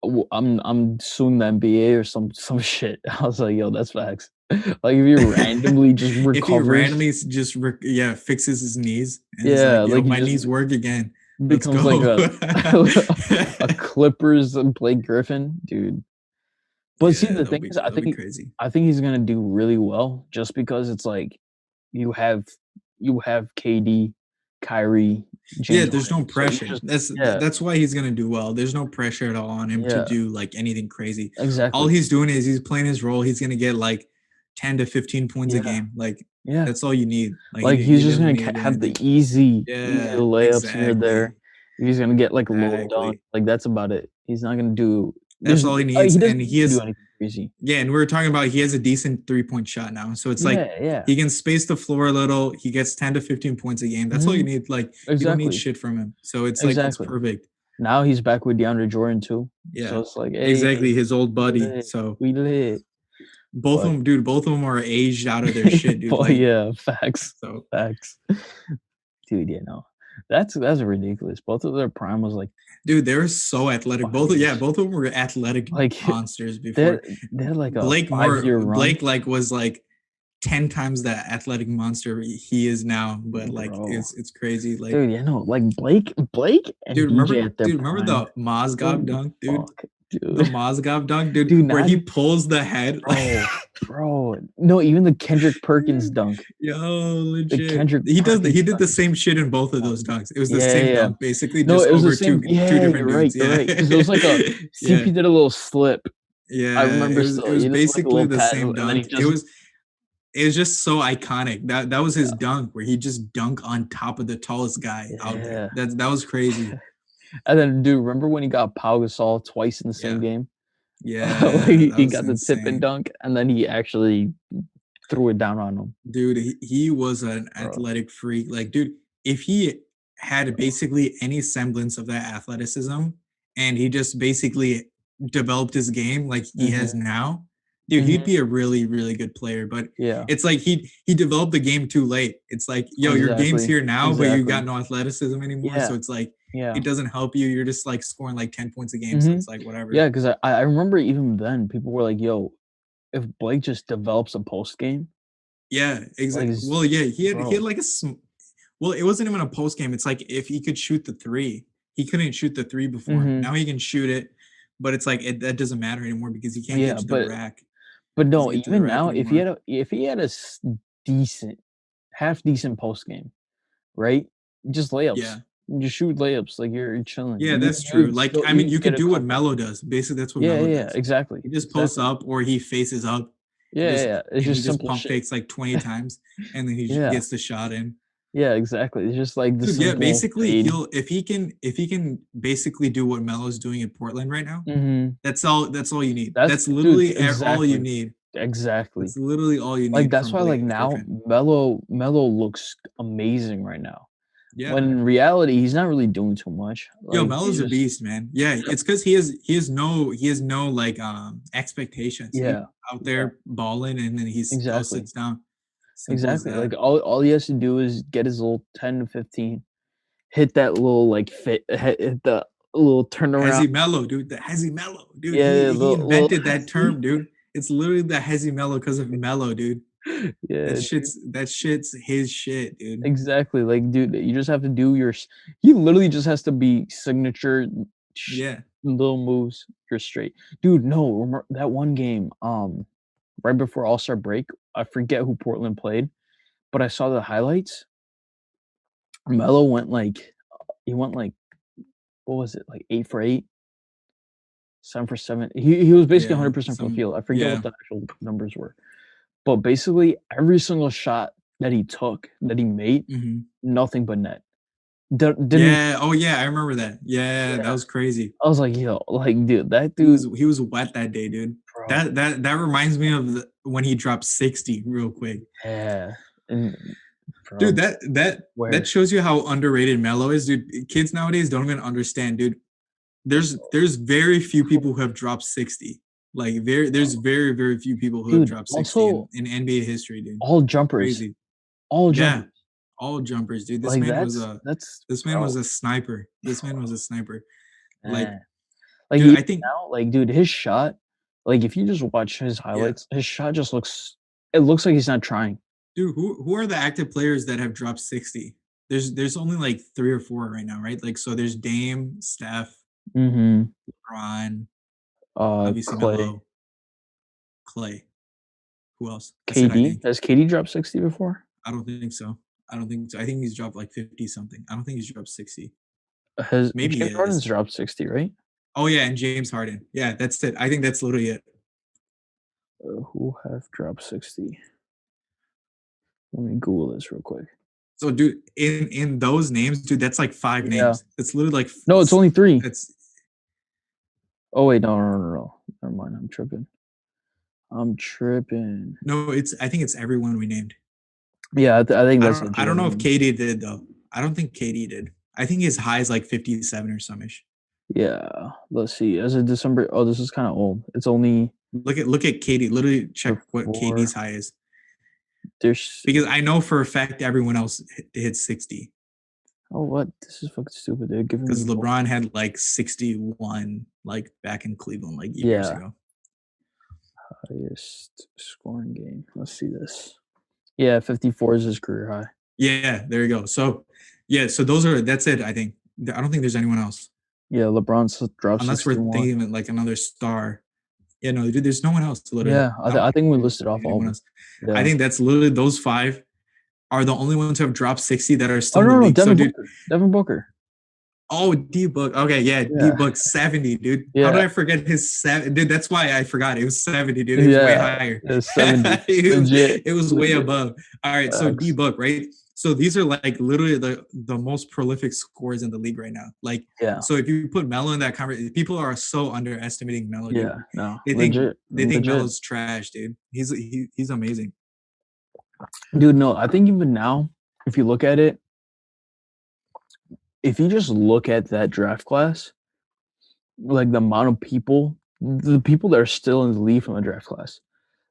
I'm suing the NBA or some shit. I was like, yo, that's facts. Like, if he randomly just If he recovers, randomly just yeah fixes his knees and is yeah, like, yo, like he my just knees work again. Let's becomes like go. a Clippers and Blake Griffin, dude. But see, Yeah, the thing is, that'll be crazy. I think he's gonna do really well just because it's like you have you have KD, Kyrie, Yeah, James there's Harden. no So you pressure. just yeah, That's why he's gonna do well. There's no pressure at all on him to yeah, do like anything crazy. All exactly. he's doing is he's playing his role. He's gonna get like 10 to 15 points a Yeah, game. Like yeah. that's all you need. Like Like, he he's just doesn't gonna need to do have the anything. easy Yeah, layups here and there. exactly. He's gonna get like a low dunk. Exactly. Like, that's about it. He's not gonna do. That's There's all he needs. he doesn't And he need to do has anything crazy. yeah, and we were talking about he has a decent 3-point shot now. So it's like Yeah, yeah. he can space the floor a little. He gets 10 to 15 points a game. That's all you Hmm. need. Like you don't need Exactly, shit from him. So it's like it's exactly. perfect. Now he's back with DeAndre Jordan too. So Yeah. it's like, hey, Exactly. His old we buddy. lit, So we lit. both of But them, dude, both of them are aged out of their shit, dude. but Like, yeah, facts, so facts. Dude, yeah, no. That's ridiculous. Both of their prime was like dude, they're so athletic. 5 years. Both of them were athletic Like, monsters they before. they had like a 5-year run. Blake like was like 10 times the athletic monster he is now, but like Bro. it's crazy. Like, Dude, yeah, no, like Blake and DJ at their dude, remember prime. the Mozgov Holy dunk, dude? fuck, The dude. Mozgov dunk, dude, Dude, where not he even pulls the head. bro. No, even the Kendrick Perkins dunk. Yo, The legit. Kendrick He Perkins did the dunk. same shit in both of Oh, those dunks. It was the yeah, yeah, same yeah. dunk, basically, No, just it was the over same. two Yeah, different you're right. dudes. You're Yeah. right. Because it was like a Yeah. CP did a little slip. I Yeah. remember It still. was He did like a basically little the pat, same and then he dunk. just It was just so iconic. That was his yeah, dunk where he just dunked on top of the tallest guy out there. yeah. That was crazy. And then, dude, remember when he got Pau Gasol twice in the same Yeah. game? Like, Yeah, that he was got the tip and insane. dunk, and then he actually threw it down on him, Dude, he was an bro. athletic freak. Like, dude, if he had Bro. basically any semblance of that athleticism and he just basically developed his game like he has Mhm, now, dude, he'd mhm. be a really, really good player. But Yeah, it's like he developed the game too late. It's like, yo, your game's exactly, here now, but you got exactly. no athleticism anymore. So Yeah, it's like yeah. it doesn't help you. You're just like scoring like 10 points a game. So Mhm. it's like whatever. Yeah, 'cause I remember even then, people were like, "Yo, if Blake just develops a post game, Yeah, Like, exactly. Well, yeah, he had bro. like well, it wasn't even a post game. It's like if he could shoot the three, he couldn't shoot the three before. Mhm. Now he can shoot it, but it's like that doesn't matter anymore because he can't get Yeah, to the rack. but Doesn't no, get to the even rack now, anymore. if he had a decent, half decent post game, right? Just layups. Yeah. You just shoot layups like you're chilling. Yeah, that's You true. would Like, still I mean, you you get could a do what couple. Melo does. Basically, that's what Yeah, Melo yeah, yeah, does. exactly, He just posts exactly. up or he faces up. He Yeah, yeah, just yeah. It's and he just just simple pump shit. fakes like 20 times and then he Yeah, gets the shot in. yeah, exactly. It's just like the Dude, yeah, simple basically fade. he'll if he can basically do what Melo's doing in Portland right now, Mhm. that's all you need. That's That's dude, literally all you exactly, need. exactly. That's literally all you Like, need that's from why, like, Blake now Griffin. Melo looks amazing right now, Yeah. when in reality, he's not really doing too much. Yo, Like, he's Melo's a just beast, man. Yeah, it's because he has no like expectations. He's yeah, out yeah, there balling and then he's goes exactly, sits down. Simple as exactly. that. Like, all he has to do is get his little 10 to 15, hit that little, like, hit the little turnaround. Hezzy Mello, dude. The Hezzy Mello, dude. Yeah, He yeah, he little invented that term, dude. It's literally the Hezzy Mello because of Mello, dude. That yeah, dude. shit's that shit's his shit, dude. Exactly, like, dude, you just have to do your he literally just has to be signature sh Yeah. little moves, you're straight. Dude, no, remember that one game, right before All-Star break, I forget who Portland played, but I saw the highlights. Melo went, like he went, like, what was it, like, 8 for 8, 7 for 7. He was basically Yeah. 100% from the Some field. I forget what yeah. the actual numbers were, but basically every single shot that he took, that he made, Mhm. nothing but net. Didn't Yeah. Oh yeah, I remember that. Yeah, that yeah. was crazy. I was like, "Yo," like, dude, that He dude, was he was wet that day, dude. bro, That reminds me of when he dropped 60 real quick. yeah, and Dude, bro, that where shows you how underrated Melo is, dude. Kids nowadays don't even understand, dude. There's very few people who have dropped 60. Like there's very, very few people who have dude, dropped 60 also in NBA history, dude. all jumpers, Crazy. all Yeah. jumpers, All jumpers, dude. like, that's This man was bro, a sniper. This man was a sniper. Like, man, like, dude, even I think now, like, dude, his shot, like, if you just watch his yeah. highlights, his shot just looks it looks like he's not trying. Dude, who are the active players that have dropped 60? There's only like 3 or 4 right now, right? Like so there's Dame, Steph, Mhm, LeBron, obviously Clay, Melo, Clay. Who else? That's it, I KD, think. has KD dropped 60 before? I don't think so. I don't think so. I think he's dropped like 50 something. I don't think he's dropped 60. Has Maybe he James Harden's is. dropped 60, right? Oh yeah, and James Harden. Yeah, that's it. I think that's literally it. Who have dropped 60? Let me Google this real quick. So dude, in those names, dude, that's like 5 Yeah. names. That's literally like No, it's only 3. that's Oh, wait, no, no, no, no, no. Never mind, I'm tripping. I'm tripping. no, it's I think it's everyone we named. Yeah, I think that's I legit don't know if everyone. KD did though. I don't think KD did. I think his high is like 57 or somish. Yeah, let's see. As of December, oh, this is kind of old. It's only Look at KD. Literally check what KD's before high is there's. because I know for a fact everyone else hit 60 Oh, what? This is fucking stupid. They're giving me because both. LeBron had like 61 like back in Cleveland like years Yeah, ago. highest scoring game. Let's see this. Yeah, 54 is his career high. Yeah, there you go. So yeah, so that's it. I think I don't think there's anyone else Yeah, LeBron's dropped unless we're 61. thinking of like another star. Yeah, no, dude, there's no one else. Literally, Yeah, I think we listed off all of anyone them. else. I Yeah. think that's literally those 5 are the only ones who have dropped 60 that are Oh still in no, the no, no, league. So, Devin dude, Booker. Devin Booker. oh, D Book. Okay, yeah, D Yeah, Book 70, dude. How did yeah, I forget his 7? Dude, that's why I forgot. It was 70, dude. It was way yeah. higher. It's 70. it was Legit, it was way legit. above. All right, so D Facts. Book, right? So these are like literally the most prolific scorers in the league right now. Like, Yeah, so if you put Melo in that conversation, people are so underestimating Melo, dude. yeah. No, They think legit, they think legit. Melo's trash, dude. He's amazing. Dude, no, I think even now, if you look at it, if you just look at that draft class, like the amount of people, the people that are still in the league from the draft class,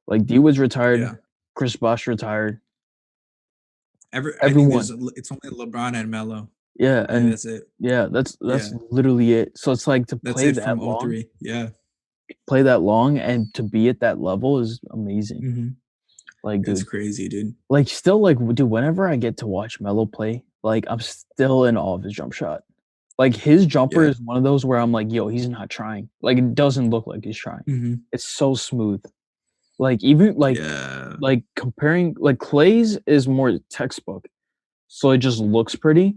like D was retired, Yeah. Chris Bosh retired, I think everyone. it's only LeBron and Melo. Yeah, I think and that's it. yeah, that's Yeah. literally it. So it's like to That's it from '03. Yeah. play that long, and to be at that level is amazing. Mhm. Like, It's dude, crazy, dude. like, still, like, dude, whenever I get to watch Melo play, like, I'm still in awe of his jump shot. Like, his jumper Yeah. is one of those where I'm like, "Yo, he's not trying." Like, it doesn't look like he's trying. Mhm. It's so smooth. Like, even, Yeah. comparing like, Clay's is more textbook, so it just looks pretty,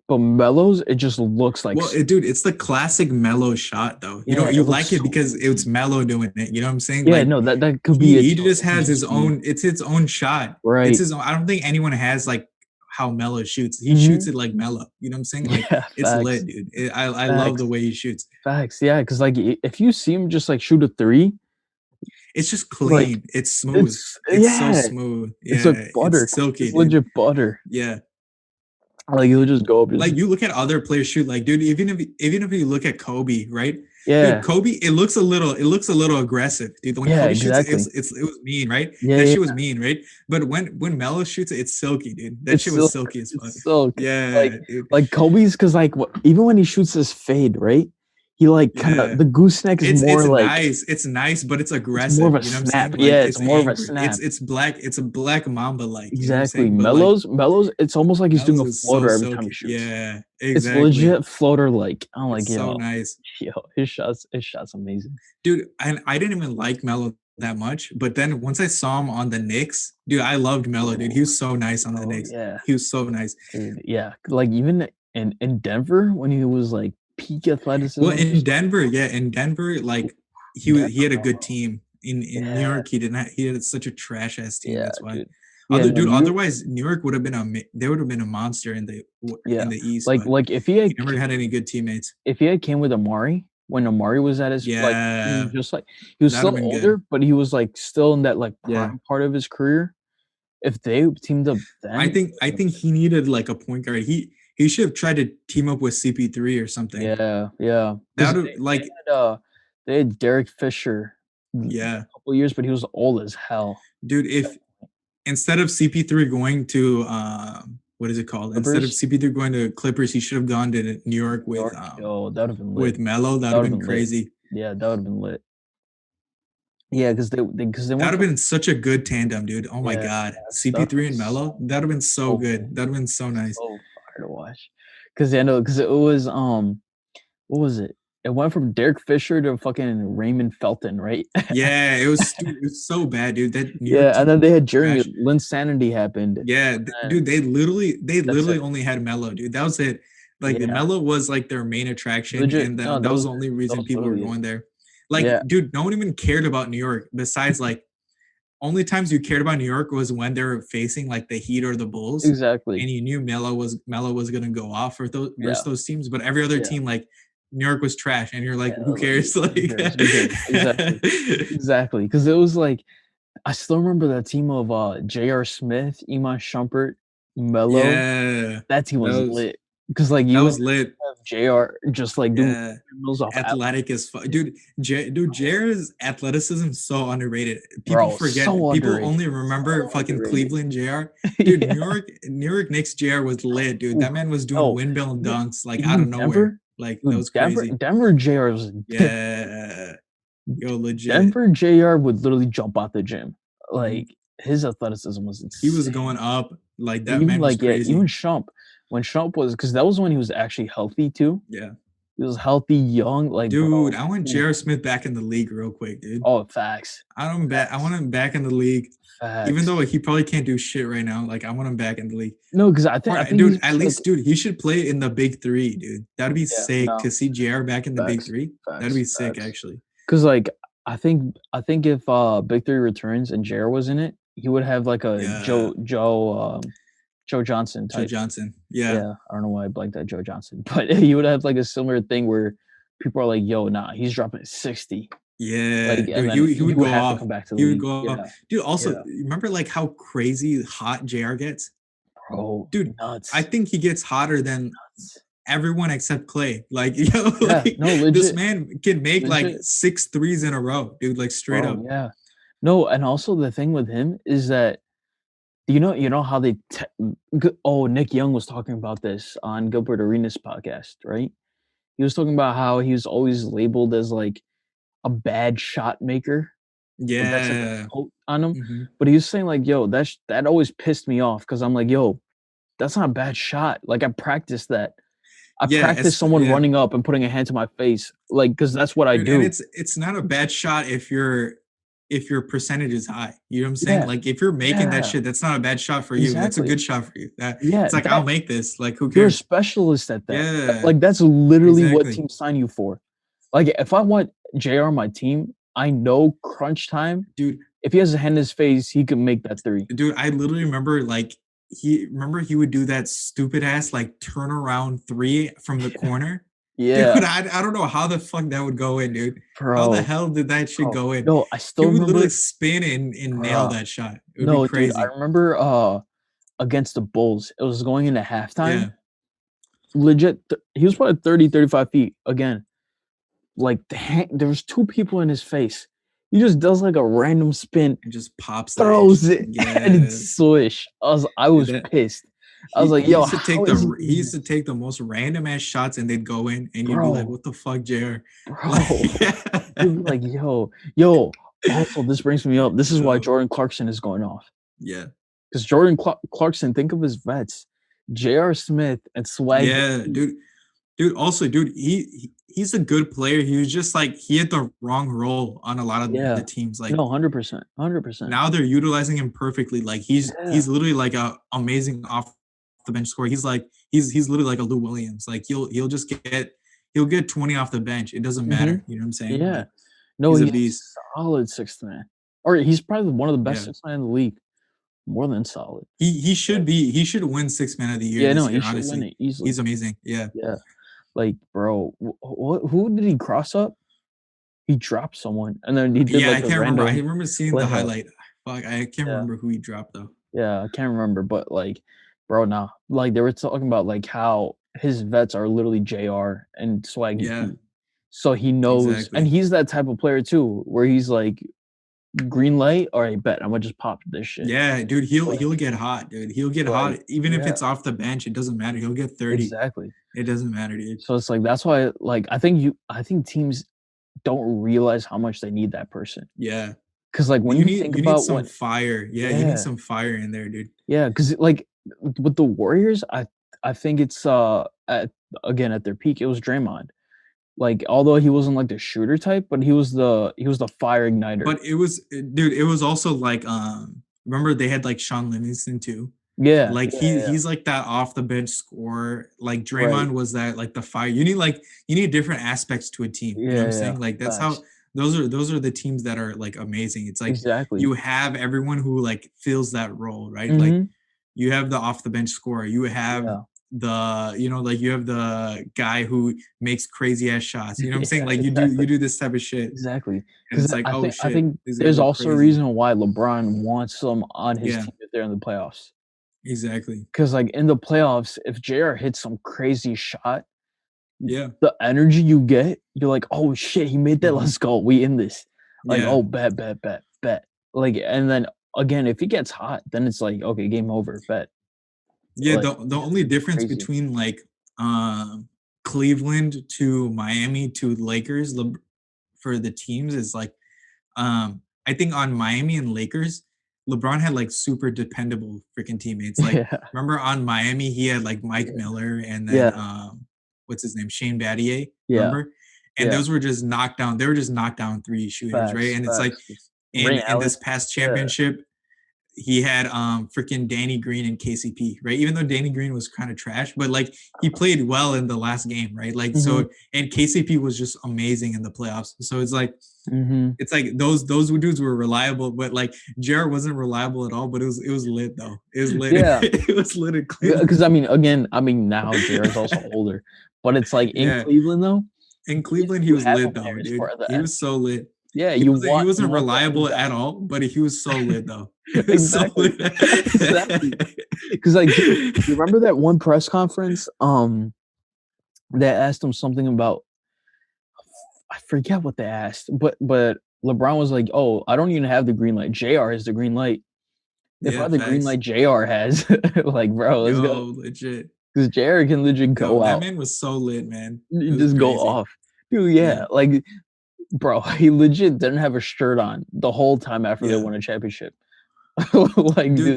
but Melo's, it just looks like Well, s dude, it's the classic Melo shot, though. You know, yeah, you it looks like it so because it's clean. Melo doing it. You know what I'm saying? Yeah, Like no, that could be he its just it could has his just be own. It's its own shot. It's right. his own. I don't think anyone has like how Melo shoots. He shoots Mhm. it like Melo. You know what I'm saying? Like Yeah, it's lit, facts, dude. I love the facts, way he shoots. facts, yeah, because like, I if you see him just, like, shoot a 3, It's just like, clean. It's smooth. it's It's so yeah, smooth. it's like Yeah, butter. it's silky, It's dude. legit butter. Yeah. Like, he'll just go up just Like you look at other players shoot, like dude, even if you look at Kobe, right? Dude, yeah, Kobe, it looks a little aggressive, dude. When yeah, Kobe shoots it, exactly. it was mean, right? Yeah, That yeah, shit was mean, right? But when Melo shoots it, it's silky, dude. That it's shit was silk, silky as fuck. it's silk. Yeah, Like dude. Kobe's, because like, even when he shoots his fade, right? He, like, kinda Yeah. the gooseneck is It's more like nice. It's nice, but it's it's more of aggressive. a You know what I'm snap. saying? Like Yeah, it's it's more of a angry. It's snap. it's black. It's a black mamba like. You know what I'm Exactly. saying? But like Melo's, it's almost like he's doing Melo's a is so floater every time he silky. shoots. Yeah, It's exactly. legit floater like. I'm It's like, so "Yo, nice. yo, his shot's amazing." Dude, and I didn't even like Melo that much, but then once I saw him on the Knicks, dude, I loved Melo, dude. He Oh, was so nice on the oh, Knicks. yeah. He was so nice. Dude, yeah. Like, even in Denver when he was, like, peak Well, athleticism in just Denver, yeah, in Denver, like he Denver, had a good bro. team. In New Yeah, York, he had such a trash ass team. yeah, That's why. dude. Yeah, no, Dude, New York, otherwise New York would have been they would have been a monster yeah. in the East, but If he had he never had any good teammates. came with Amari, when Amari was at his, like, Yeah, just like he was that'd have still been good. older, but he was, like, still in that, like, Yeah. prime part of his career. If they teamed up I then, think I think he needed like a point guard. He should have tried to team up with CP3 or something. yeah, yeah, That because would like they had Derek Fisher for yeah. a couple years, but he was old as hell. Dude, if instead of CP3 going to what is it called? Instead of Clippers, CP3 going to Clippers, he should have gone to New York New York, yo, that would've been lit. with Melo. That would That have would've been been lit. crazy. Yeah, that would've been lit. Yeah, because they That went would have from been such a good tandem, dude. Oh my yeah, god. facts. That would've CP3 been and Melo, so that would have been so so good. lit, That would have been so nice. so fire to watch. Because yeah, no, because it was, what was it? It went from Derek Fisher to fucking Raymond Felton, right? Yeah, dude, it was so bad, dude. That New York Yeah, and team then they had Jeremy trash. Linsanity happened, Yeah, and dude, they that's literally it. only had Melo, dude. That was it. Like the Yeah, Melo was like their main attraction, legit. and No, that was the only that reason was people were literally it. going there. Like, Yeah, dude, no one even cared about New York. Besides, like, only times you cared about New York was when they were facing like the Heat or the Bulls, and exactly. you knew Melo was gonna go off for those versus Yeah, those teams. But every other yeah, team, like New York was trash, and you're like, yeah. who cares? Who Like, cares? Who cares? Exactly, exactly. Because it was like I still remember that team of J.R. Smith, Iman Shumpert, Melo. yeah, That team that was was lit. Because like that you would was lit. have J.R. just like doing Yeah. windmills off Athletic as fuck. Dude, Jared's athleticism is so underrated. People bro, forget, so people underrated, only remember so fucking underrated. Cleveland JR. Dude, Yeah. New York Knicks JR was lit, dude. Oof. That man was doing No, windmill even dunks like out of nowhere. Denver, Like that dude, was crazy. Denver JR was different. Yeah. Yo, legit. Denver JR would literally jump out the gym. Mhm. Like, his athleticism was He was insane. going up. Like that Even, man was like, yeah, even crazy. Shump, when Shump was, because that was when he was actually healthy too. Yeah. He was healthy, young, like, Dude, bro, I want oof. J.R. Smith back in the league real quick, dude. Oh, facts, I facts, want him back in the league. Even though facts. he probably can't do shit right now, like I want him back in the league. No, because I Or, think dude, he's at just, like least, dude, he should play in the big three, dude. That'd be yeah, sick no, to see JR back in the big facts, three. That'd facts, be sick, facts. actually. Because like, I think if, Big 3 returns and J.R. was in it, he would have, like, a Yeah, Joe Johnson Joe type. Johnson. Yeah, Yeah, I don't know why I blanked at Joe Johnson, but he would have, like, a similar thing where people are like, "Yo, nah, he's dropping 60." yeah, Like, and dude, then he would you go have to off. come back to the He would league. go off, Yeah, dude. Also, yeah. remember like how crazy hot JR gets, Bro, dude. I nuts, think he gets hotter than nuts. everyone except Clay. Like, yo, Yeah, like no, this legit, man can make like legit, 6 threes in a row, dude. Like straight bro, up. yeah. No, and also the thing with him is that you know how they Nick Young was talking about this on Gilbert Arenas' podcast, right? He was talking about how he was always labeled as, like, a bad shot maker. Like, that's like a Yeah. coat on him, Mhm. but he was saying like, "Yo, that always pissed me off because 'cause I'm like, yo, that's not a bad shot, like, I practiced that. I Yeah, practiced someone running up and putting a hand to my face, like, cause that's what I dude, and do." it's not a bad shot if your percentage is high. You know what I'm saying? Yeah, Like if you're making that yeah, shit, that's not a bad shot for you. That's a exactly. good shot for you. That Yeah, it's like I'll make this. Like who you're a cares? specialist at that. Yeah, Like, that's literally what exactly. teams sign you for. Like, if I want JR on my team, I know crunch time, Dude, if he has a hand in his face, he can make that 3. dude, I literally remember like he would do that stupid ass like turnaround three from the corner. Dude, Yeah, I don't know how the fuck that would go in, dude. How the bro, hell did that shit bro. go in? No, I He still would literally remember spin and nail bruh. that shot. It would be No, dude, I crazy. remember, against the Bulls, it was going into halftime, Yeah. legit, he was probably 30, 35 feet, again, like, there was 2 people in his face. He just does, like, a random spin, And just pops that throws shit. it, and Yeah. it's swish. I Dude, was that pissed. I was like, he "Yo, used to how take is he he doing used to this?" take the most random ass shots and they'd go in and you'd be like, Bro, what the fuck, JR? bro. Like, You'd be like, yo, also, this brings me up, this is why yo, Jordan Clarkson is going off. yeah. Because Jordan Clarkson, think of his vets, J.R. Smith and Swag Yeah, P. dude, also, dude, he's a good player. He was just like he had the wrong role on a lot of the Yeah. teams. Like No, 100%, 100%. now they're utilizing him perfectly. Like Yeah. he's literally like a amazing off the bench scorer. He's like he's literally like a Lou Williams. Like he'll just he'll get 20 off the bench. It doesn't matter. Mhm. You know what I'm saying? Yeah. Like No, he's a he's a beast. solid 6th man. Or he's probably one of the best Yeah. 6th man in the league. More than solid. He should win six man of the year Yeah, no, this he year, should win honestly. it easily. He's amazing. Yeah. Yeah. Like, bro, who did he cross up? He dropped someone, and then he did, Yeah, I like, a can't remember. I random remember seeing the layup. highlight. Fuck, I can't Yeah. remember who he dropped though. Yeah, I can't remember, but, like, bro, nah. Like, they were talking about, like, how his vets are literally JR and Swaggy Yeah, P. So he knows and exactly. he's that type of player too, where he's like, "Green light? Alright, bet, Imma just pop this shit." Yeah, dude, Like he'll get hot, dude. He'll get like hot even if yeah, it's off the bench. It doesn't matter. He'll get 30. exactly. It doesn't matter, dude. So it's like, that's why, like, I think teams don't realize how much they need that person. Yeah. 'Cause, like, when you think You need about some what fire. Yeah, you need yeah, some fire in there, dude. yeah, 'cause, like, with the Warriors, I think it's, at again, at their peak, it was Draymond. Like, although he wasn't, like, the shooter type, but he was the fire igniter. But dude, it was also like remember they had like Sean Livingston too. Yeah, Like yeah, yeah, he's like that off the bench scorer. Like right. Draymond was that like the fire. You need different aspects to a team. You know what Yeah, I'm yeah, saying? Like that's facts. how those are the teams that are like amazing. It's like Exactly. you have everyone who like fills that role, right? Like Mhm. you have the off the bench scorer. You have Yeah. the like you have the guy who makes crazy ass shots. You know what I'm saying? Yeah, Like exactly, you do this type of shit, exactly. and Because it's like oh I shit, think these guys there's are also a crazy. reason why LeBron wants them on his Yeah, team if they're in the playoffs. exactly. Because, like, in the playoffs, if JR hits some crazy shot, Yeah. the energy you get, you're like, "Oh shit, he made that, Mhm. let's go, we in this." Like, Yeah. "Oh, bet, bet, bet, bet." Like, and then again, if he gets hot, then it's like, "Okay, game over, bet." Yeah, Like, the because only it's difference crazy. between like Cleveland to Miami to Lakers for the teams is like I think on Miami and Lakers, LeBron had like super dependable freaking teammates. Like Yeah, remember on Miami, he had like Mike yeah, Miller and then yeah, what's his name? Shane Battier, yeah, remember? And yeah. those were just knockdown, they were just knockdown three shooters, right? Facts, And it's like facts. Ray in Allen. this past Yeah. championship, he had freaking Danny Green and KCP, right? Even though Danny Green was kind of trash, but like he played well in the last game, right? Like Mhm, so, and KCP was just amazing in the playoffs. So mhm. it's like those dudes were reliable, but like Jared wasn't reliable at all. But it was lit though. It was lit. Yeah, It was lit in because Cleveland. I mean, again, I mean, now JR's also older, but it's like in Yeah, Cleveland though, in you Cleveland he you was have him lit there though, as dude. part of the He was energy. so lit. Yeah, He you wasn't want that reliable underdog. at all, but he was so lit though. He was so Exactly. lit. Exactly. Because like, dude, you remember that one press conference, that asked him something about I forget what they asked, but LeBron was like, "Oh, I don't even have the green light. JR has the green light. If I Yeah, have the green facts. light JR has, like, bro, let's go." Yo, legit. 'Cause JR can legit Yo, go that out. man was so lit, man. It You was just go crazy. off. Dude, Yeah. yeah, like, bro, he legit didn't have a shirt on the whole time after they Yeah. won a championship. Like, Dude, dude,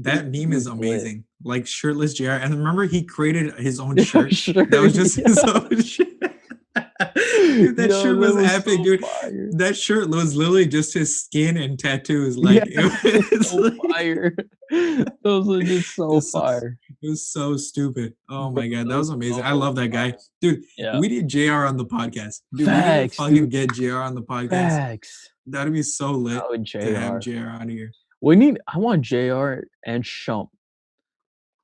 that he meme is was lit. amazing. Like shirtless JR. And remember he created his own shirt that was Shirt, just his yeah. own shirt. Dude, that Yo, shirt that was was epic, so dude. fire. That shirt was literally just his skin and tattoos. Yeah, Like it was so like fire. Those are just so this fire. it was so stupid. Oh Bro, my god, that those was amazing. I so love that guy. fire. Dude, Yeah. we need JR on the podcast. Dude, we need to Facts, dude. fucking get JR on the podcast. Facts. That'd be so lit Oh, to have JR. JR on here. I want JR and Shump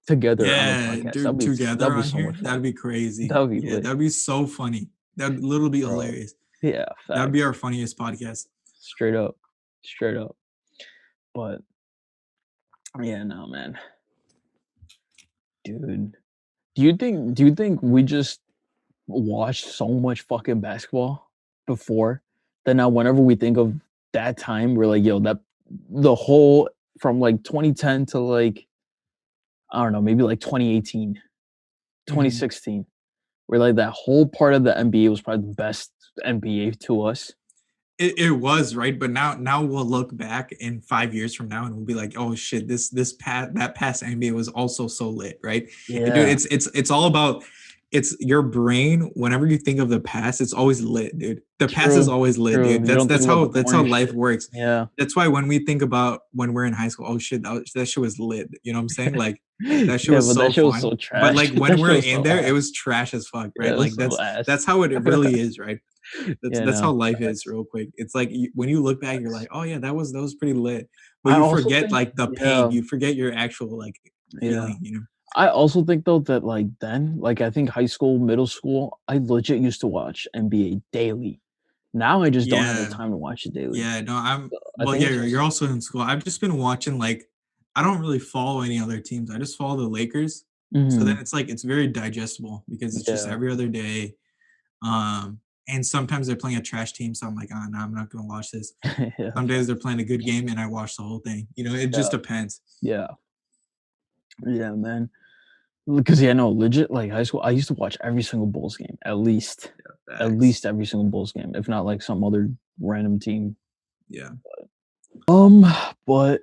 together on the Yeah, podcast. dude, together That'd be on so here, much fun. that'd be crazy. That'd be Yeah, lit, that'd be so funny. That'd literally be bro. hilarious. Yeah, That'd be facts. our funniest podcast. Straight up. Straight up. But yeah, no, man. Dude. Do you think we just watched so much fucking basketball before that now whenever we think of that time, we're like, yo, that the whole from like 2010 to like I don't know, maybe like 2018, Mhm. 2016. Where like that whole part of the NBA was probably the best NBA to us. It was, right? But now we'll look back in 5 years from now and we'll be like, oh shit, this past that past NBA was also so lit, right? And dude, Yeah, it's all about it's your brain. Whenever you think of the past, it's always lit, dude. The past is true, always lit, true. dude. You don't think about the That's how boring life shit. works. Yeah. That's why when we think about when we're in high school, oh shit, that shit was lit. You know what I'm saying? Like that shit Yeah, was but so that shit was fun. so But trash. like when That shit we're was in so there, it ass. was trash as fuck, Yeah, right? it Like was so ass. that's how it really is, right? Yeah, That's how no, life is, facts, real quick. It's like when you look back, you're like, facts. oh yeah, that was pretty lit, but I you also forget think like the pain. yeah, You forget your actual like yeah. feeling. You know? I also think though that like then, like I think high school, middle school, I legit used to watch NBA daily. Now I just don't have the Yeah, time to watch it daily. yeah. No, I'm So I well. think Yeah, it's you're just also in school. I've just been watching like I don't really follow any other teams. I just follow the Lakers. So then mhm, it's like it's very digestible because it's just yeah, every other day. And sometimes they're playing a trash team, so I'm like, oh no, I'm not gonna watch this. yeah, Some days they're facts. playing a good game and I watch the whole thing. You know, it Yeah, just depends. yeah, yeah, man. Because yeah, no, legit, like high school, I used to watch every single Bulls game, at Facts. least every single Bulls game, if not like some other random team. Yeah. Um, but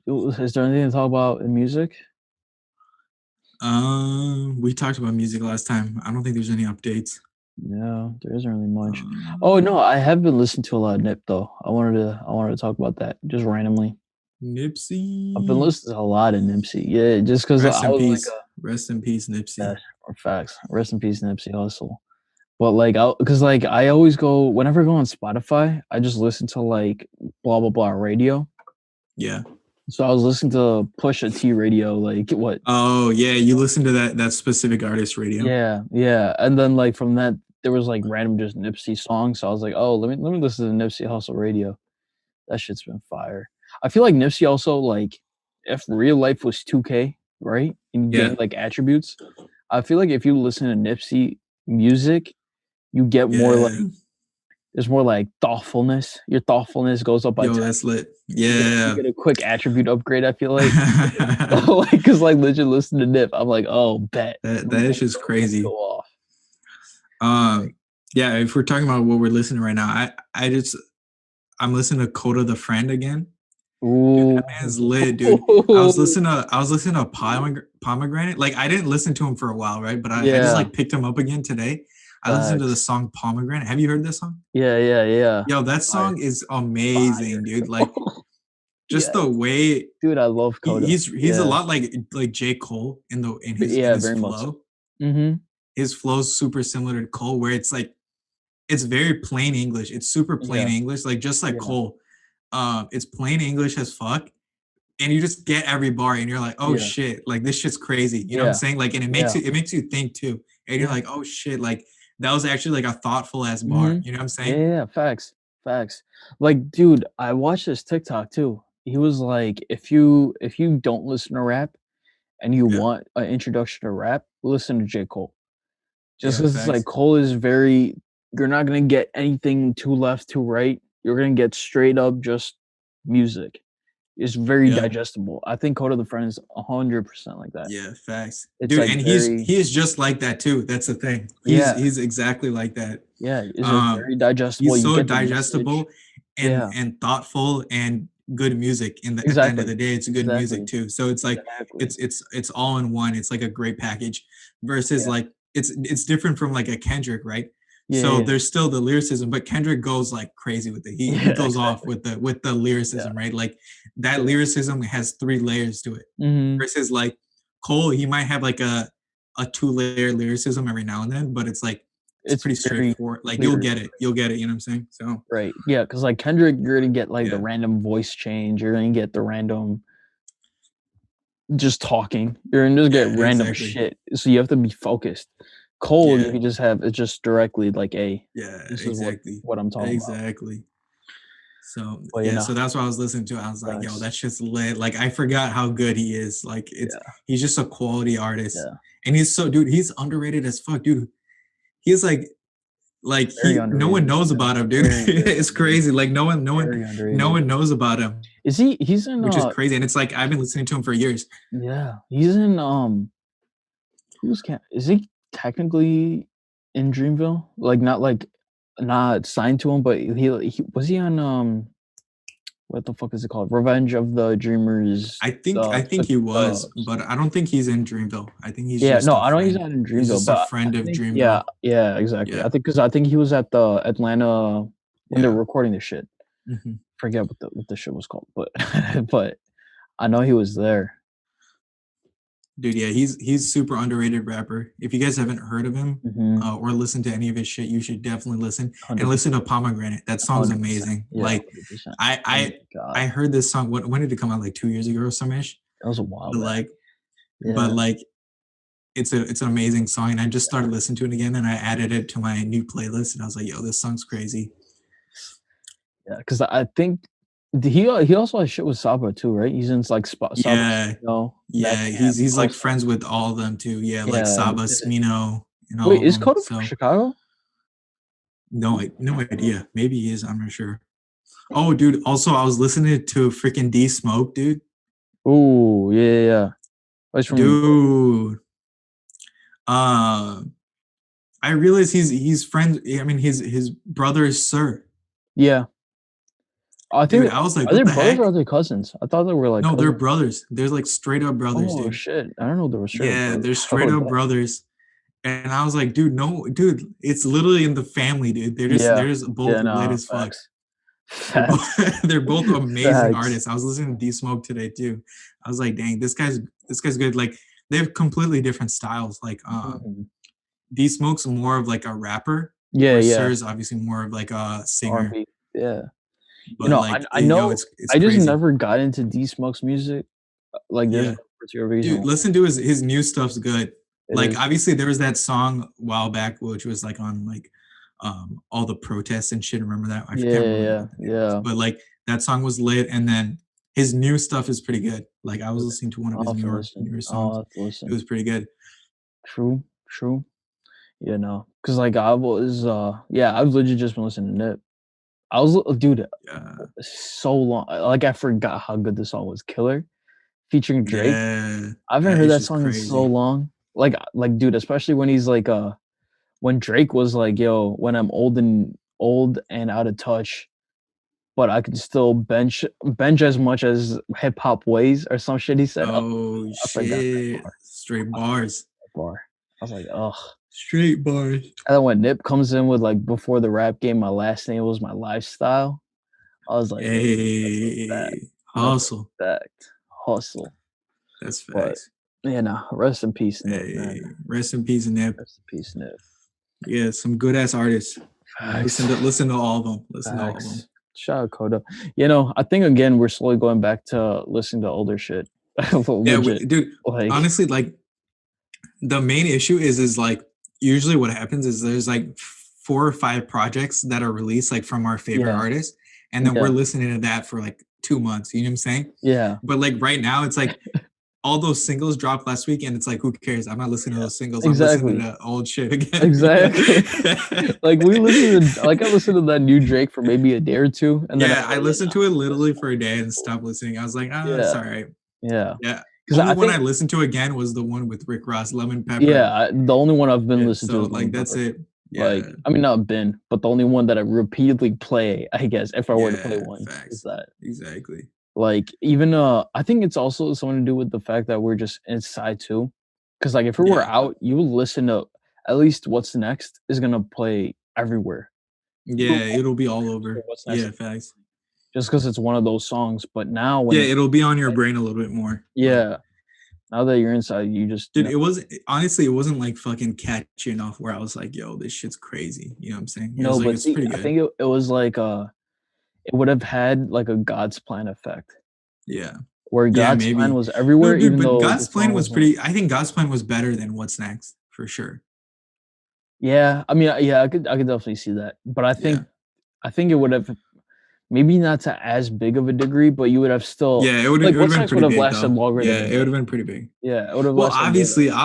is there anything to talk about in music? We talked about music last time. I don't think there's any updates. Yeah, there isn't really much. Oh Um, no, I have been listening to a lot of Nip though. I wanted to talk about that just randomly. I've been Nipsey. listening to a lot of Nipsey. Yeah, just because Rest I in was like peace. Rest in peace, Nipsey. yes, or facts. Rest in peace, Nipsey Hussle. But like, because like I always go whenever I go on Spotify, I just listen to like blah blah blah radio. Yeah. So I was listening to Pusha T radio, like what? Oh yeah, you listen to that specific artist radio. Yeah, yeah. And then like from that, there was like random just Nipsey songs. So I was like, oh, let me listen to Nipsey Hussle radio. That shit's been fire. I feel like Nipsey also like if real life was 2K, right? And Yeah. getting like attributes. I feel like if you listen to Nipsey music, you get more like Yeah. there's more like thoughtfulness. Your thoughtfulness goes up by Yo, 10. that's lit. You Yeah. get a quick attribute upgrade, I feel like. Like, cause like legit listen to Nip. I'm like, oh bet. That is just Let me go crazy. off. Like, Yeah, if we're talking about what we're listening right now, I'm listening to Coda the Friend again. Dude, ooh. that man's lit, dude. I was listening to Pomegranate. Like I didn't listen to him for a while, right? But I just Yeah, like picked him up again today. I listened to the facts. song Pomegranate. Have you heard this song? Yeah, yeah, yeah. Yo, that Fire, song is fire. amazing, dude. Like just the Yes. way Dude, I love Coda. he's a Yeah. lot like J. Cole in Yeah, his very much so. flow. Mhm. His flow's super similar to Cole, where it's like it's very plain English. It's super plain Yeah, English, like just like yeah, Cole. It's plain English as fuck, and you just get every bar, and you're like, oh yeah, shit, like this shit's crazy. You know what I'm yeah, saying? Like, and yeah, it makes you think too, and you're yeah. like, oh shit, like that was actually like a thoughtful ass bar. Mhm. You know what I'm Yeah, saying? yeah, yeah, facts, facts. Like, dude, I watched this TikTok too. He was like, if you don't listen to rap and you Yeah, want an introduction to rap, listen to J. Cole. Just yeah, 'cause it's like facts. Cole is very you're not gonna get anything too left, too right. You're gonna get straight up just music. It's very Yeah. digestible. I think Code of the Friend is 100% like that. Yeah, facts. It's, Dude, like, and very he is just like that too. That's the thing. yeah, He's exactly like that. yeah, it's just very digestible, He's you so get the message. digestible Yeah, and thoughtful and good music. In the at the end of exactly, the day, it's good music exactly, too. So it's like exactly. it's all in one. It's like a great package versus Yeah, like it's different from like a Kendrick, right? yeah, So yeah, there's still the lyricism, but Kendrick goes like crazy with it. He yeah, goes off exactly. with the Yeah, lyricism, right? Like that yeah. lyricism has three layers to it. Mhm. Versus like Cole, he might have like a two-layer lyricism every now and then, but it's It's pretty very straightforward. Like you'll clear. get it. You'll get it. You know what I'm saying? So Right, yeah, because like, Kendrick, you're gonna get, like, the yeah. random voice change, you're gonna get the random just talking, you're gonna just get Yeah, random exactly. shit, so you have to be focused. Cole, you Yeah. can just have it's just directly like, "Hey, Yeah, this is exactly. what I'm talking about." Exactly. So But, yeah, so that's what I was listening to. I was like, yo, facts. that's just lit. Like I forgot how good he is. Like Yeah, he's just a quality artist. yeah. And he's so dude, he's underrated as fuck, dude. He's like Very he no one underrated. knows Yeah, about him, dude. very, very It's underrated. crazy. Like Very no underrated. one knows about him, He's in, which is crazy. And it's like I've been listening to him for years. yeah, he's in, who's Ca is he technically in Dreamville? Like, not signed to him, but he was he on, what the fuck is it called? Revenge of the Dreamers, I think he was, but so I don't think he's in Dreamville. I think he's yeah, just no, a I know he's friend. not in He's Dreamville, just a but I friend of think yeah, Dreamville. yeah, exactly. Yeah. I think he was at the Atlanta when they were Yeah. recording the shit. Hmm. Forget what the shit was called, but but I know he was there. Dude, yeah, he's super underrated rapper. If you guys haven't heard of him Mhm. or listened to any of his shit, you should definitely listen and 100%, listen to Pomegranate. That song's 100%. amazing. Yeah, Like 100%. I Oh I my god. I heard this song. When did it come out? Like 2 years ago or some ish. That was a while But back. like but Yeah, like it's an amazing song. And I just started listening to it again and I added it to my new playlist and I was like, yo, this song's crazy. yeah, because I think he also has shit with Saba too, right? He's in, like, Saba Yeah. Smino, that Yeah. camp He's like also. friends with all of them too. Yeah, like Yeah, Saba, is it Smino, and all wait, of is them. Coda from So Chicago? no idea. Maybe he is, I'm not sure. Oh, dude. Also, I was listening to freaking D Smoke, dude. Ooh, yeah, yeah, yeah. Oh, he's from New York. Dude. Uh, I realized he's friends. I mean, his brother is Sir. Yeah. I think Dude, I was like, are they what the brothers or heck? are they cousins? I thought they were, like, No, they're cousins. brothers. They're like straight up brothers, Oh, dude. shit. I don't know they were straight up Yeah, brothers. they're How straight about up that? brothers. And I was like, dude, no, dude, it's literally in the family, dude. Yeah. They're just both Yeah, lit no, as fuck. facts. They're both Facts. they're both amazing Facts. artists. I was listening to D Smoke today too. I was like, dang, this guy's good. Like they have completely different styles. Like Mhm. D Smoke's more of like a rapper, Yeah, where yeah. Sir is obviously more of like a singer. R&B. Yeah. You But know, like I yo, know it's I just crazy. never got into D Smoke's music. Like, there's Yeah. no particular reason Dude, why. listen to his new stuff's good. It Like is. obviously there was that song a while back which was like on like all the protests and shit. Remember that? I Yeah, can't yeah, remember yeah. what the name was, Yeah. but like that song was lit. And then his new stuff is pretty good. Like I was Okay. listening to one of I'll his have to listen. newer I'll songs. have to It listen. was pretty good. True, true. You know, cause like, I was, yeah, I've legit just been listening to Nip. I was dude, Yeah, so long like, I forgot how good the song was, "Killer," featuring Drake. yeah, I haven't that heard is that just song in so crazy. long. Dude, especially when he's like, when Drake was like, "Yo, when I'm old and out of touch, but I can still bench as much as hip hop weighs," or some shit he said. Oh I forgot that shit, bar. straight I forgot bars, that bar. I was like, "Ugh." straight bars. And then when Nip comes in with, like, before the rap game, my last name was my lifestyle, I was like, "Yo, that's a fact. Hey, That's hustle. a fact. Hustle." That's But, facts. yeah, nah, rest in peace, Nip, man. Hey, rest in peace, Nip. Rest in peace, Nip. Yeah, some good ass artists. Facts. Listen to all of them. Listen to all of them. Facts. Shout out Coda. You know, I think again we're slowly going back to listening to older shit. Yeah, Legit. dude. Like, Honestly, like the main issue is like usually what happens is there's like 4 or 5 projects that are released like from our favorite yeah, artists, and then we're yeah, listening to that for like 2 months. You know what I'm saying? yeah, But like right now, it's like all those singles dropped last week, and it's like, who cares? I'm not listening to Yeah, those singles. I'm listening exactly. to old shit again. Exactly. Like we listened to, like I listened to that new Drake for maybe a day or two, and then I Yeah, was I like, yeah, listened nah, to it that's literally not for a day and cool. stopped listening. I was like, oh, it's Yeah, all right. yeah. Yeah. Because Only I one I think, listened to again was the one with Rick Ross, Lemon Pepper. yeah, the only one I've been Yeah, listening to so is like Lemon that's Pepper. it. Like, Yeah. I mean, not been, but the only one that I repeatedly play, I guess, if I were to play Yeah, one, is facts. that. Exactly. Like, even I think it's also something to do with the fact that we're just inside too. Because like, if we were Yeah. out, you would listen to at least What's Next is gonna play everywhere. You Yeah, will it'll be all always hear over. What's Next Yeah, facts. just because it's one of those songs. But now when Yeah, you're it'll be on your inside, brain a little bit more. But yeah, now that you're inside, you just dude, know. it was honestly, it wasn't like fucking catchy enough where I was like, yo, this shit's crazy. You know what I'm saying? It was No, like but it's see, pretty I good. think it was like it would have had like a God's Plan effect, Yeah. where Yeah, God's Plan maybe. was No, everywhere, dude, even but though God's the song plan was wasn't. pretty. I think God's plan was better than What's Next for sure. Yeah, I mean, yeah, I could definitely see that, but Yeah. I think it would have maybe not to as big of a degree, but you would have still Yeah, like it would have What's been Next would pretty have big lasted though. longer than Yeah, a it would day. have been pretty big. Yeah, it would have Well, lasted more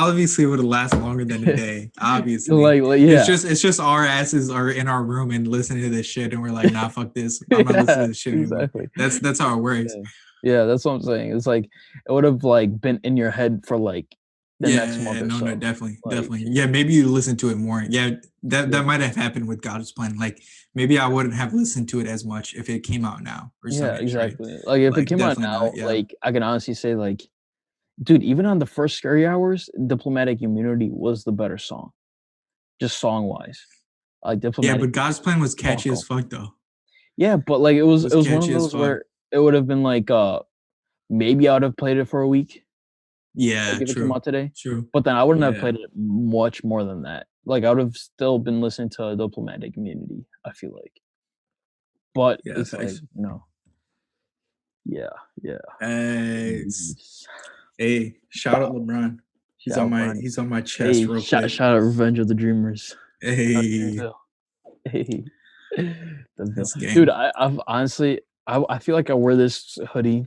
obviously, it would have lasted longer than a than day. Obviously, like yeah, it's just our asses are in our room and listening to this shit, and we're like, nah, fuck this. I'm not listening yeah, to this shit anymore. exactly. That's how it works. Yeah. Yeah, that's what I'm saying. It's like it would have like been in your head for like the next month Yeah, or no, no, so. definitely, Like, definitely. Yeah, maybe you listen to it more. Yeah, that yeah. might have happened with God's plan. Like maybe I wouldn't have listened to it as much if it came out now or some Yeah, ish, right? exactly. Like if it Like came out definitely now, not. Yeah. like I can honestly say like dude, even on the first Scary Hours, Diplomatic Immunity was the better song, just song-wise. Like Yeah, Diplomatic but God's plan was Oh, catchy as go. fuck though. Yeah, but, like, It it was was one of catchy as those fuck. where it would have been, like, maybe I would have played it for a week, like, Yeah, if it came true. out today, True. but then I wouldn't have Yeah. played it much more than that. Like, I would have still been listening to Diplomatic Immunity, I feel like. But Yeah, it's like, thanks. yeah, yeah. Hey, Release. hey, shout out Bow. LeBron. Shout out Bronny. He's on my chest Hey, real quick. shout out Revenge of the Dreamers. Shout out Hey, Dreamville. Hey. Deville. that's Dude, game. I've honestly I feel like I wear this hoodie,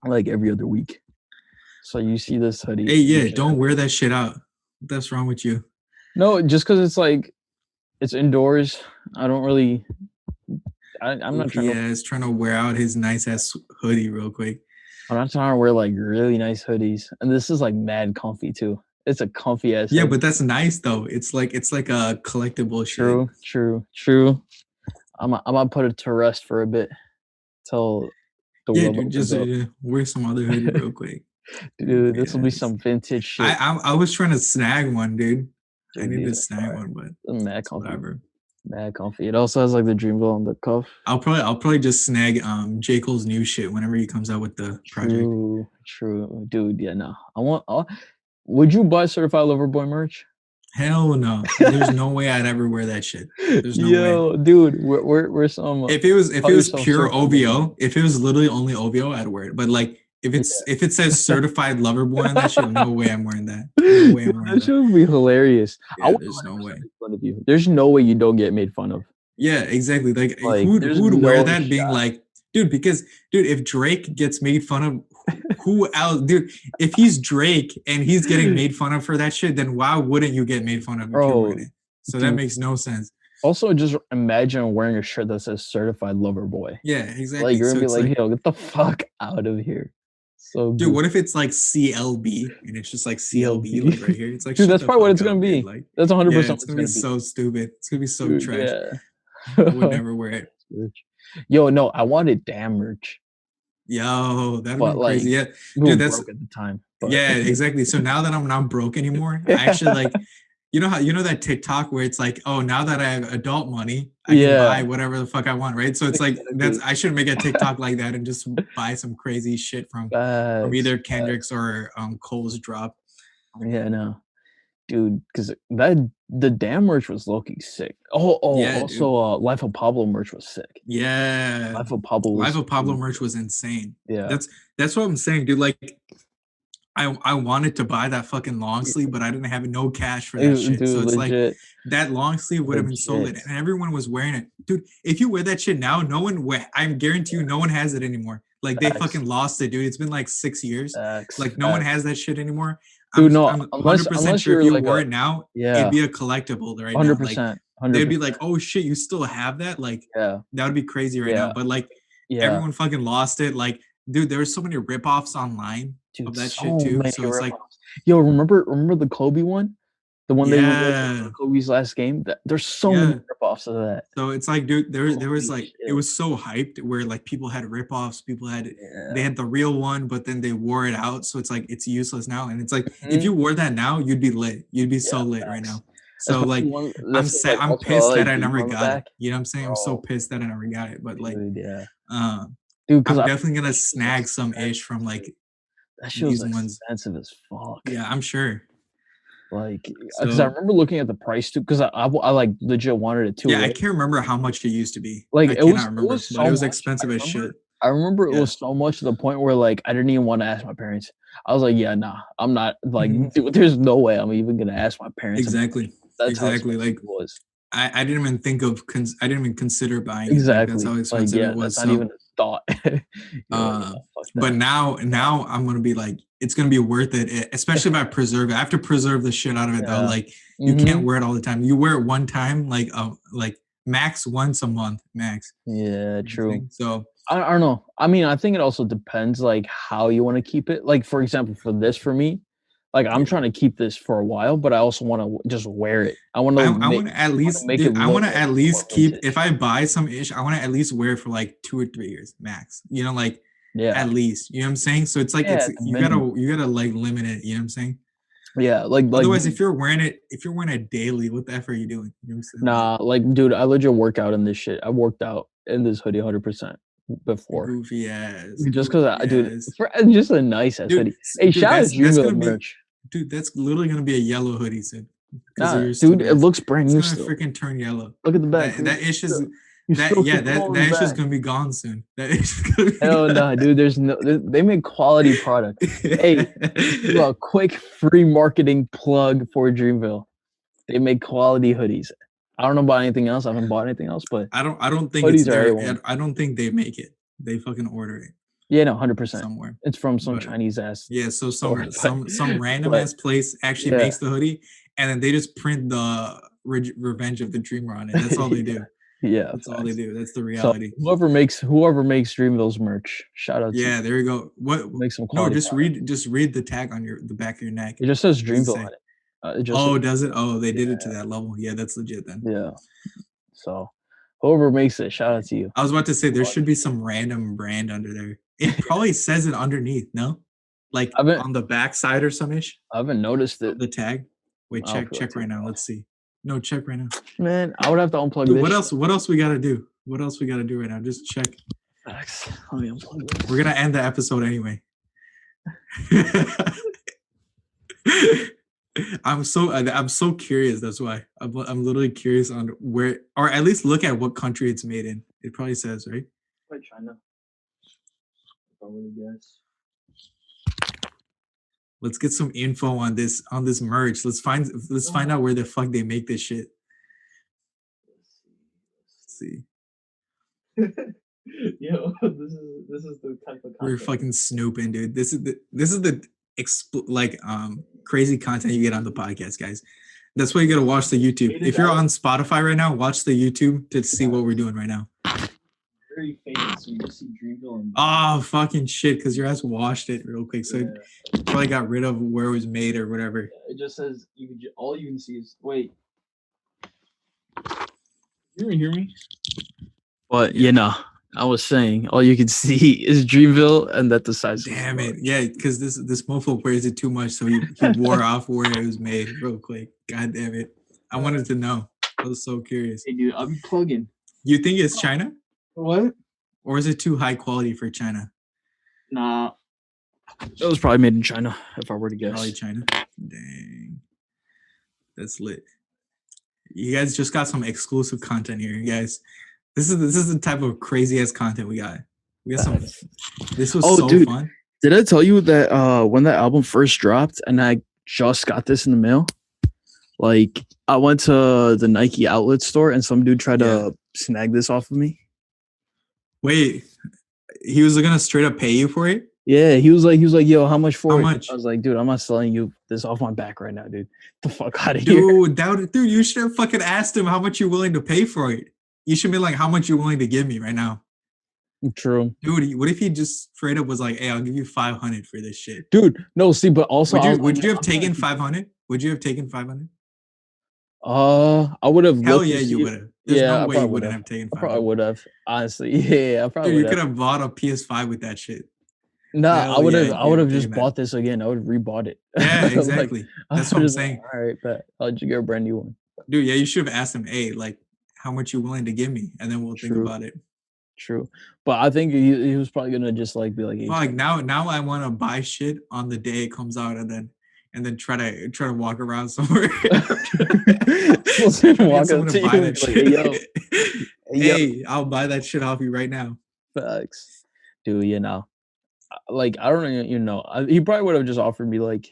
like, every other week. So you see this hoodie Hey, in the yeah, gym. don't wear that shit out. What's wrong with you? No, just because it's, like it's indoors, I don't really I'm not trying Goofy to ass trying to wear out his nice ass hoodie real quick. I'm not trying to wear, like, really nice hoodies, and this is, like, mad comfy too. It's a comfy ass Yeah, hoodie. but that's nice though. It's like a collectible shit. True, true, true. Imma put it to rest for a bit till the Yeah, world dude, opens just up. wear some other hoodie real quick. Dude, Goofy this will be ass. some vintage shit. I was trying to snag one, dude. I Dude, need these to are snag fire. one, but Mad it's comfy. whatever. Mad comfy. It also has, like, the Dreamville on the cuff. I'll probably just snag J. Cole's new shit whenever he comes out with the project. True, true. Dude, yeah, no. Would you buy Certified Lover Boy merch? Hell no. There's no way I'd ever wear that shit. There's no way. Yo, dude, we're some If call it was yourself pure Certified Lover Boy. OVO, if it was literally only OVO, I'd wear it. But like Yeah. if it says certified lover boy on that shit, no way I'm wearing that. No way Dude, I'm wearing that that. shit would be hilarious. I Yeah, would there's no 100% way. make fun of you. There's no way you don't get made fun of. Yeah, exactly. Like Like, there's who would wear no that being shot. like, dude, because dude, if Drake gets made fun of, who else, dude, if he's Drake and he's getting made fun of for that shit, then why wouldn't you get made fun of if you're wearing Bro, it? So that dude. makes no sense. Also, just imagine wearing a shirt that says Certified Lover Boy. Yeah, Like, exactly. you're gonna So be it's like, like, yo, get the fuck out of here. So dude, goofy. what if it's like CLB and it's just like CLB, CLB. like right here? It's like, Dude, shut that's the probably what fuck it's gonna up, dude. be. Like, That's yeah, 100% it's what it's gonna be gonna be. so stupid. It's gonna be so Dude, trash. yeah. I would never wear it. Yo, no, I wanted damn merch, Yo, that'd have but, been crazy. like, Yeah, we were dude, that's broke at the time, but yeah, exactly. So now that I'm not broke anymore, I actually yeah. like, you know that TikTok where it's like, oh, now that I have adult money, I can buy Yeah, whatever the fuck I want, right? So it's like that's exactly. I should make a TikTok like that and just buy some crazy shit from Facts, either Kendrick's or Cole's drop. yeah, no. Dude, because the damn merch was low-key sick. Yeah, dude. Also, Life of Pablo merch was sick. Yeah. Life of Pablo Life was of Pablo really merch good. was insane. Yeah. That's what I'm saying, dude. Like I wanted to buy that fucking long sleeve, but I didn't have no cash for that shit. So Dude, it's like legit, that long sleeve would have been so lit, legit. and everyone was wearing it, dude. If you wear that shit now, no one. I guarantee you, no one has it anymore. Like they fucking lost it, dude. It's been like 6 years. Like no one has that shit anymore. Dude, no, I'm 100% sure you're if you like wore it now, it'd be a collectible right now. Like 100%, they'd be like, "Oh shit, you still have that?" Like that would be crazy right now. But like everyone fucking lost it. Like, dude, there were so many ripoffs online of that shit too. So it's like, yo, remember the Kobe one? The one they released for Kobe's last game? There's so many ripoffs of that. So it's like, dude, there was like, it was so hyped where like people had ripoffs, people had they had the real one, but then they wore it out. So it's like it's useless now. And it's like if you wore that now, you'd be lit. You'd be so lit right now. So like I'm sad, I'm pissed that I never got it. You know what I'm saying? I'm so pissed that I never got it. But like dude, I'm definitely gonna snag some ish from like that shit was expensive as fuck. Yeah, I'm sure. Like, because I remember looking at the price too, because I like legit wanted it too. Yeah, right? I can't remember how much it used to be. Like I cannot remember, but it was expensive as shit. I remember it was so much to the point where like I didn't even want to ask my parents. I was like, yeah, nah, I'm not like, dude, there's no way I'm even gonna ask my parents. Exactly. That's how expensive it was. I didn't even think of. I didn't even consider buying it. Like, that's how expensive it was. That's not even a thought. But now I'm gonna be like, it's gonna be worth it, especially if I preserve it. I have to preserve the shit out of it though. Like you can't wear it all the time. You wear it one time, like max once a month, max. Yeah, true. So I don't know. I mean, I think it also depends like how you want to keep it. Like for example, for me, like I'm trying to keep this for a while, but I also want to just wear it. I want to. I want to at least make it. I want to at least keep. If I buy some ish, I want to at least wear it for like 2 or 3 years max. You know, like at least. You know what I'm saying? So it's like you gotta like limit it. You know what I'm saying? Yeah, like otherwise, if you're wearing it daily, what the f are you doing? You know what I'm saying? Nah, like dude, I legit work out in this shit. I worked out in this hoodie 100% before. Goofy ass. Just because dude, just a nice ass hoodie. Hey, shout out to Dreamville merch. Dude, that's literally gonna be a yellow hoodie soon. Nah, dude, it looks brand new. It's gonna freaking turn yellow. Look at the back. That ish is that ish is gonna be gone soon. That ish is gonna be Hell no, dude. There's no. They make quality product. Hey, a quick free marketing plug for Dreamville. They make quality hoodies. I don't know about anything else. I haven't bought anything else, but I don't think it's there. I don't think they make it. They fucking order it. Yeah, no, 100%. Somewhere. It's from some Chinese ass. Yeah, so some random ass place actually makes the hoodie, and then they just print the Revenge of the Dreamer on it. That's all they do. Yeah, that's all they do. That's the reality. So whoever makes Dreamville's merch, shout out to you. There you go. What make some quality? No, just read the tag on the back of your neck. It just says Dreamville on it. Does it? Oh, they did it to that level. Yeah, that's legit then. Yeah. So whoever makes it, shout out to you. I was about to say there should be some random brand under there. It probably says it underneath, no? Like on the back side or some ish. I haven't noticed it. The tag. Wait, check right now. Let's see. No, check right now. Man, I would have to unplug this. What else we gotta do? What else we gotta do right now? Just check. Facts. Let me unplug this. We're gonna end the episode anyway. I'm so curious. That's why I'm literally curious on where, or at least look at what country it's made in. It probably says, right? Probably China. If I were to guess. Let's get some info on this merch. Let's find out where the fuck they make this shit. Let's see. Yo, this is the type of content. We're fucking snooping, dude. This is the crazy content you get on the podcast, guys. That's why you gotta watch the YouTube. If you're on Spotify right now, watch the YouTube to see what we're doing right now. Very famous, so you just see Dreamville. Oh fucking shit! Because your ass washed it real quick, so it probably got rid of where it was made or whatever. Yeah, it just says all you can see is wait. You can hear me? But I was saying all you can see is Dreamville, and that the size. Damn it! Yeah, because this mofo wears it too much, so he wore off where it was made real quick. God damn it! I wanted to know. I was so curious. Hey, dude, I'll be plugging. You think it's China? What? Or is it too high quality for China? Nah. It was probably made in China, if I were to guess. Probably China. Dang. That's lit. You guys just got some exclusive content here, you guys. This is the type of crazy ass content we got. We got some. This was so fun. Did I tell you that when that album first dropped and I just got this in the mail? Like I went to the Nike outlet store and some dude tried to snag this off of me. Wait, he was gonna straight up pay you for it. Yeah, he was like, yo, how much How for it? I much? was like, dude, I'm not selling you this off my back right now, dude. Get the fuck out of here. Dude, you should have fucking asked him how much you're willing to pay for it. You should be like, how much you're willing to give me right now. True. Dude, what if he just straight up was like, hey, I'll give you 500 for this shit? Dude, no, see, but also Would you have taken 500? Would you have taken 500? I would have Hell looked to yeah, you see. would have. There's Yeah, no I way you probably would wouldn't have. have taken I probably 500. would have. Honestly, yeah, I probably Dude, would you have. could have bought a PS5 with that shit. Nah, Hell yeah, I you would would have have just taken that. bought this again. I would have rebought it. Yeah, Like, exactly. I That's would what I'm just like, saying. all right, bet I'll just get a brand new one. Dude, yeah, you should have asked him, hey, like, how much you willing to give me? And then we'll think True, about it. true. But I think he was probably gonna just like be like, hey, Fuck, now I want to buy shit on the day it comes out and then try to walk around somewhere. Trying to get walk someone up to to buy you and that be like, hey, yo, shit. hey, yo, Hey, I'll buy that shit off you right now. facts. Dude, you know, like I don't even know. He probably would have just offered me like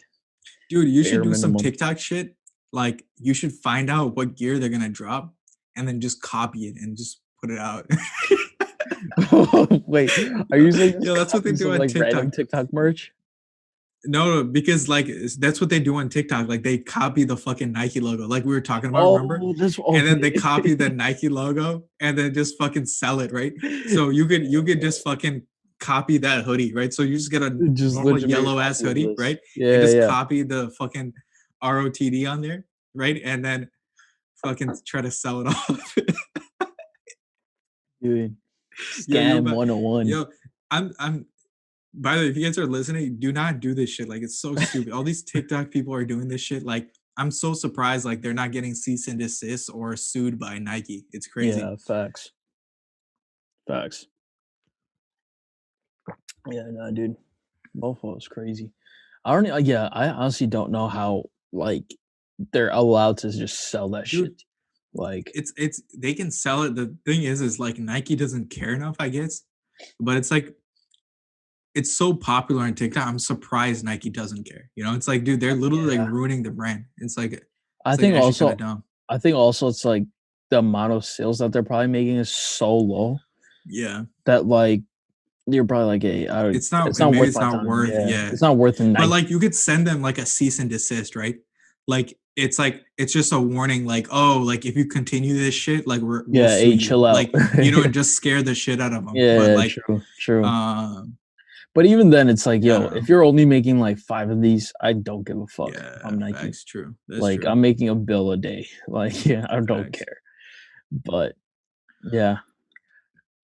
Dude, you should bare do some minimum. TikTok shit. Like, you should find out what gear they're gonna drop, and then just copy it and just put it out. Wait, are you saying just Yo, that's what they copy do some on like random TikTok. TikTok merch? No, because like that's what they do on TikTok. Like they copy the fucking Nike logo, like we were talking about, remember? Oh, that's And then okay. they copy the Nike logo and then just fucking sell it, right? So you could just fucking copy that hoodie, right? So you just get a Just normal literally a yellow ass copy of hoodie, this. right? And Yeah, just yeah. copy the fucking ROTD on there, right? And then fucking try to sell it off. Dude, yo, you're scam about, 101. yo, I'm by the way, if you guys are listening, do not do this shit. Like it's so stupid. All these TikTok people are doing this shit. Like I'm so surprised like they're not getting cease and desist or sued by Nike. It's crazy. Yeah, facts. Facts. Yeah, no, dude. Mofo is crazy. I don't yeah, I honestly don't know how like they're allowed to just sell that Dude, shit. Like, it's they can sell it. The thing is like Nike doesn't care enough, I guess. But it's like it's so popular on TikTok. I'm surprised Nike doesn't care. You know, it's like, dude, they're literally like yeah. ruining the brand. I It's like think actually kind also of dumb. I think also it's like the amount of sales that they're probably making is so low Yeah. that like you're probably like, hey, It's not it's not maybe worth it's my not time. worth, Yeah, yeah. it's not worth the But Nike. like you could send them like a cease and desist, right? Like it's just a warning, like, oh, like if you continue this shit, like we'll Yeah, sue hey, you. chill out. Like, you know, and just scare the shit out of them. But Yeah, like, true, true. um, But even then, it's like, yeah, I yo, don't know. if you're only making like 5 of these, I don't give a fuck if Yeah, I'm Nike. facts, true. That's Like, true. I'm making a bill a day. Like, yeah, I don't Facts. care. But yeah,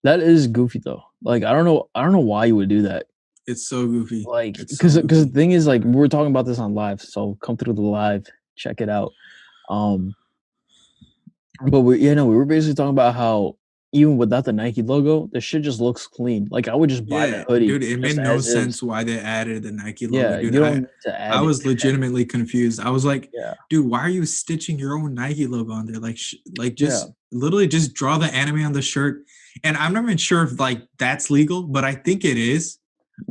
that is goofy though. Like, I don't know why you would do that. It's so goofy. Like, It's so because the goofy. thing is, like, we were talking about this on live, so come through the live, check it out. Um, but we were basically talking about how even without the Nike logo, the shit just looks clean. Like, I would just buy Yeah, that hoodie dude, it made just no as is. sense why they added the Nike logo, Yeah, dude. you don't need to I add it. was legitimately confused. I was like, Yeah, dude, why are you stitching your own Nike logo on there? Like, like yeah, just literally just draw the anime on the shirt. And I'm not even sure if like that's legal, but I think it is.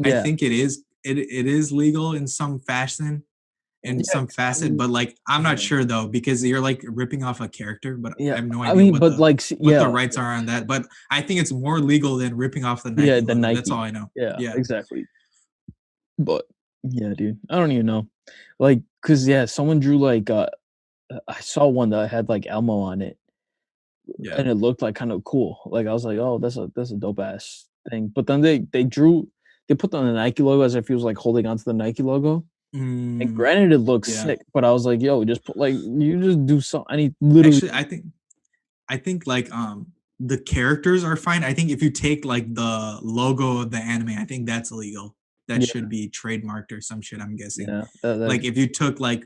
I yeah. think it is. It is legal in some fashion, in Yeah, some 'cause I facet, mean, but like I'm not yeah, sure though because you're like ripping off a character, but I yeah. have no I idea mean, but like, what the yeah, rights are on that. But I think it's more legal than ripping off the yeah, Nike the logo. That's all Nike. I know. Yeah, Yeah. exactly. But yeah, dude, I don't even know. Like, cause yeah, someone drew like I saw one that had like Elmo on it, Yeah. and it looked like kind of cool. Like I was like, oh, that's a dope ass thing. But then they put on the Nike logo as if he was like holding onto the Nike logo. And Mm, granted, it looks yeah. sick, but I was like, yo, just put like you just do something. I need literally, Actually, I think like the characters are fine. I think if you take like the logo of the anime, I think that's illegal. That yeah, should be trademarked or some shit, I'm guessing. yeah, that Like if you took like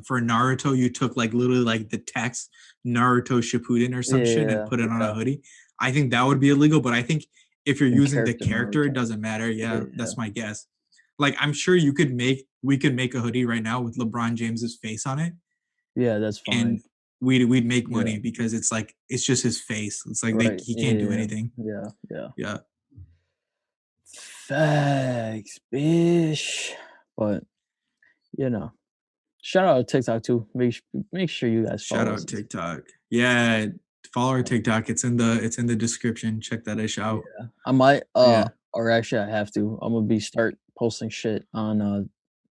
for Naruto, you took like literally like the text Naruto Shippuden or some shit and yeah, put it on a yeah. hoodie. I think that would be illegal, but I think if you're In using the character character, it Naruto. doesn't matter. Yeah, Yeah, yeah, that's my guess. Like I'm sure we could make a hoodie right now with LeBron James's face on it yeah. That's fine. and we'd make Yeah, money because it's like it's just his face. It's like right. he Yeah, can't do yeah, anything. yeah, yeah. Yeah. Facts, bish. But you know, shout out to TikTok too. Make sure you guys Shout follow us. out TikTok. Yeah, follow our TikTok. It's in the description. Check that ish out. Yeah, I might Yeah. Or actually, I have to. I'm gonna start posting shit on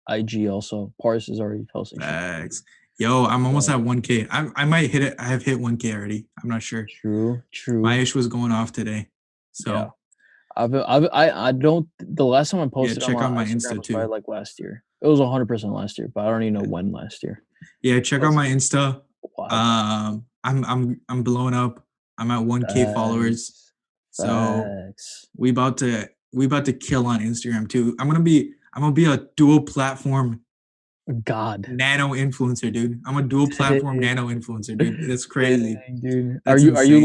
IG also. Paris is already posting shit. Facts. Yo, I'm almost at 1K. I might hit it. I have hit 1K already. I'm not sure. True. My ish was going off today. Yeah. So I don't. The last time I yeah, posted on check my out my Instagram Insta was probably too. like last year. It was 100% last year, but I don't even know when last year. Yeah, check out my Insta. A while back. I'm blowing up. I'm at 1K followers. Facts. So Facts. we about to kill on Instagram too. I'm gonna be a dual platform God. nano influencer, dude. I'm a dual platform Dang. nano influencer, dude. That's crazy. Dang, dude. Are That's you insane.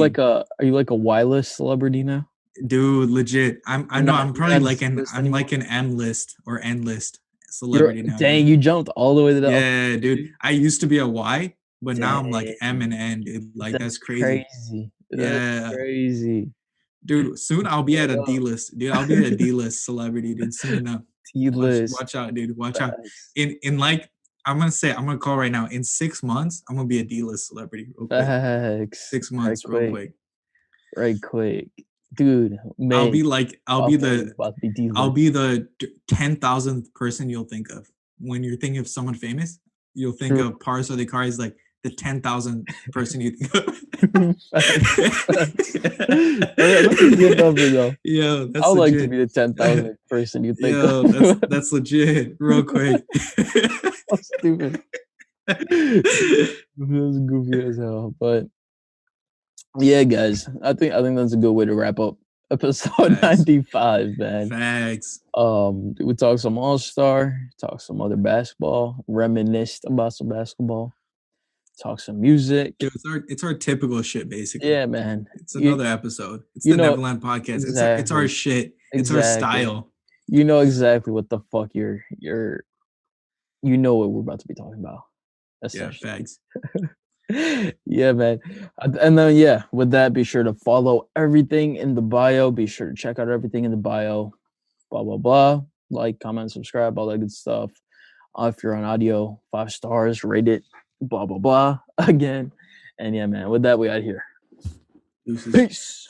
like a Y list celebrity now? Dude, legit. I know I'm You're probably not a like C an list I'm like anymore? an M list or N list You're celebrity now, dang, dude. you jumped all the way to the upper Yeah, dude. dude. I used to be a Y, but now I'm like M Dang. and N, dude. Like that's That's crazy. crazy. That's Yeah. crazy. Dude, soon I'll be at Straight a up. D list. Dude, I'll be a D list celebrity, dude. Soon enough. T list. Watch out, dude. Watch out. Facts. In like I'm gonna call right now. In 6 months, I'm gonna be a D list celebrity real quick. Facts. Six Right months, real quick. quick. Right quick. Dude, I'll man, be like already about to be D I'll list. be the 10,000th person you'll think of when you're thinking of someone famous. You'll think True. of Paris or the car is like the 10,000th person you think of. Facts. Facts. That's a good number though. Yo, I that's would like to legit. be the 10,000th person you think of. Yo, that's legit. Real quick. So stupid. That's goofy as hell. But yeah, guys, I think that's a good way to wrap up episode Facts. 95, man. Facts. We talk some All Star, talk some other basketball, reminisced about some basketball, talk some music. Yo, it's our typical shit, basically. Yeah, man. It's You another episode. It's you the know Neverland podcast. It's our exactly, shit. It's our exactly. style. You know exactly what the fuck you know what we're about to be talking about, Yeah, essentially. facts. Yeah, man. And then yeah, with that, be sure to follow everything in the bio. Be sure to check out everything in the bio. Blah blah blah. Like, comment, subscribe, all that good stuff. If you're on audio, 5 stars, rate it. Blah blah blah. Again, and yeah, man. With that, we out here. Deuces. Peace.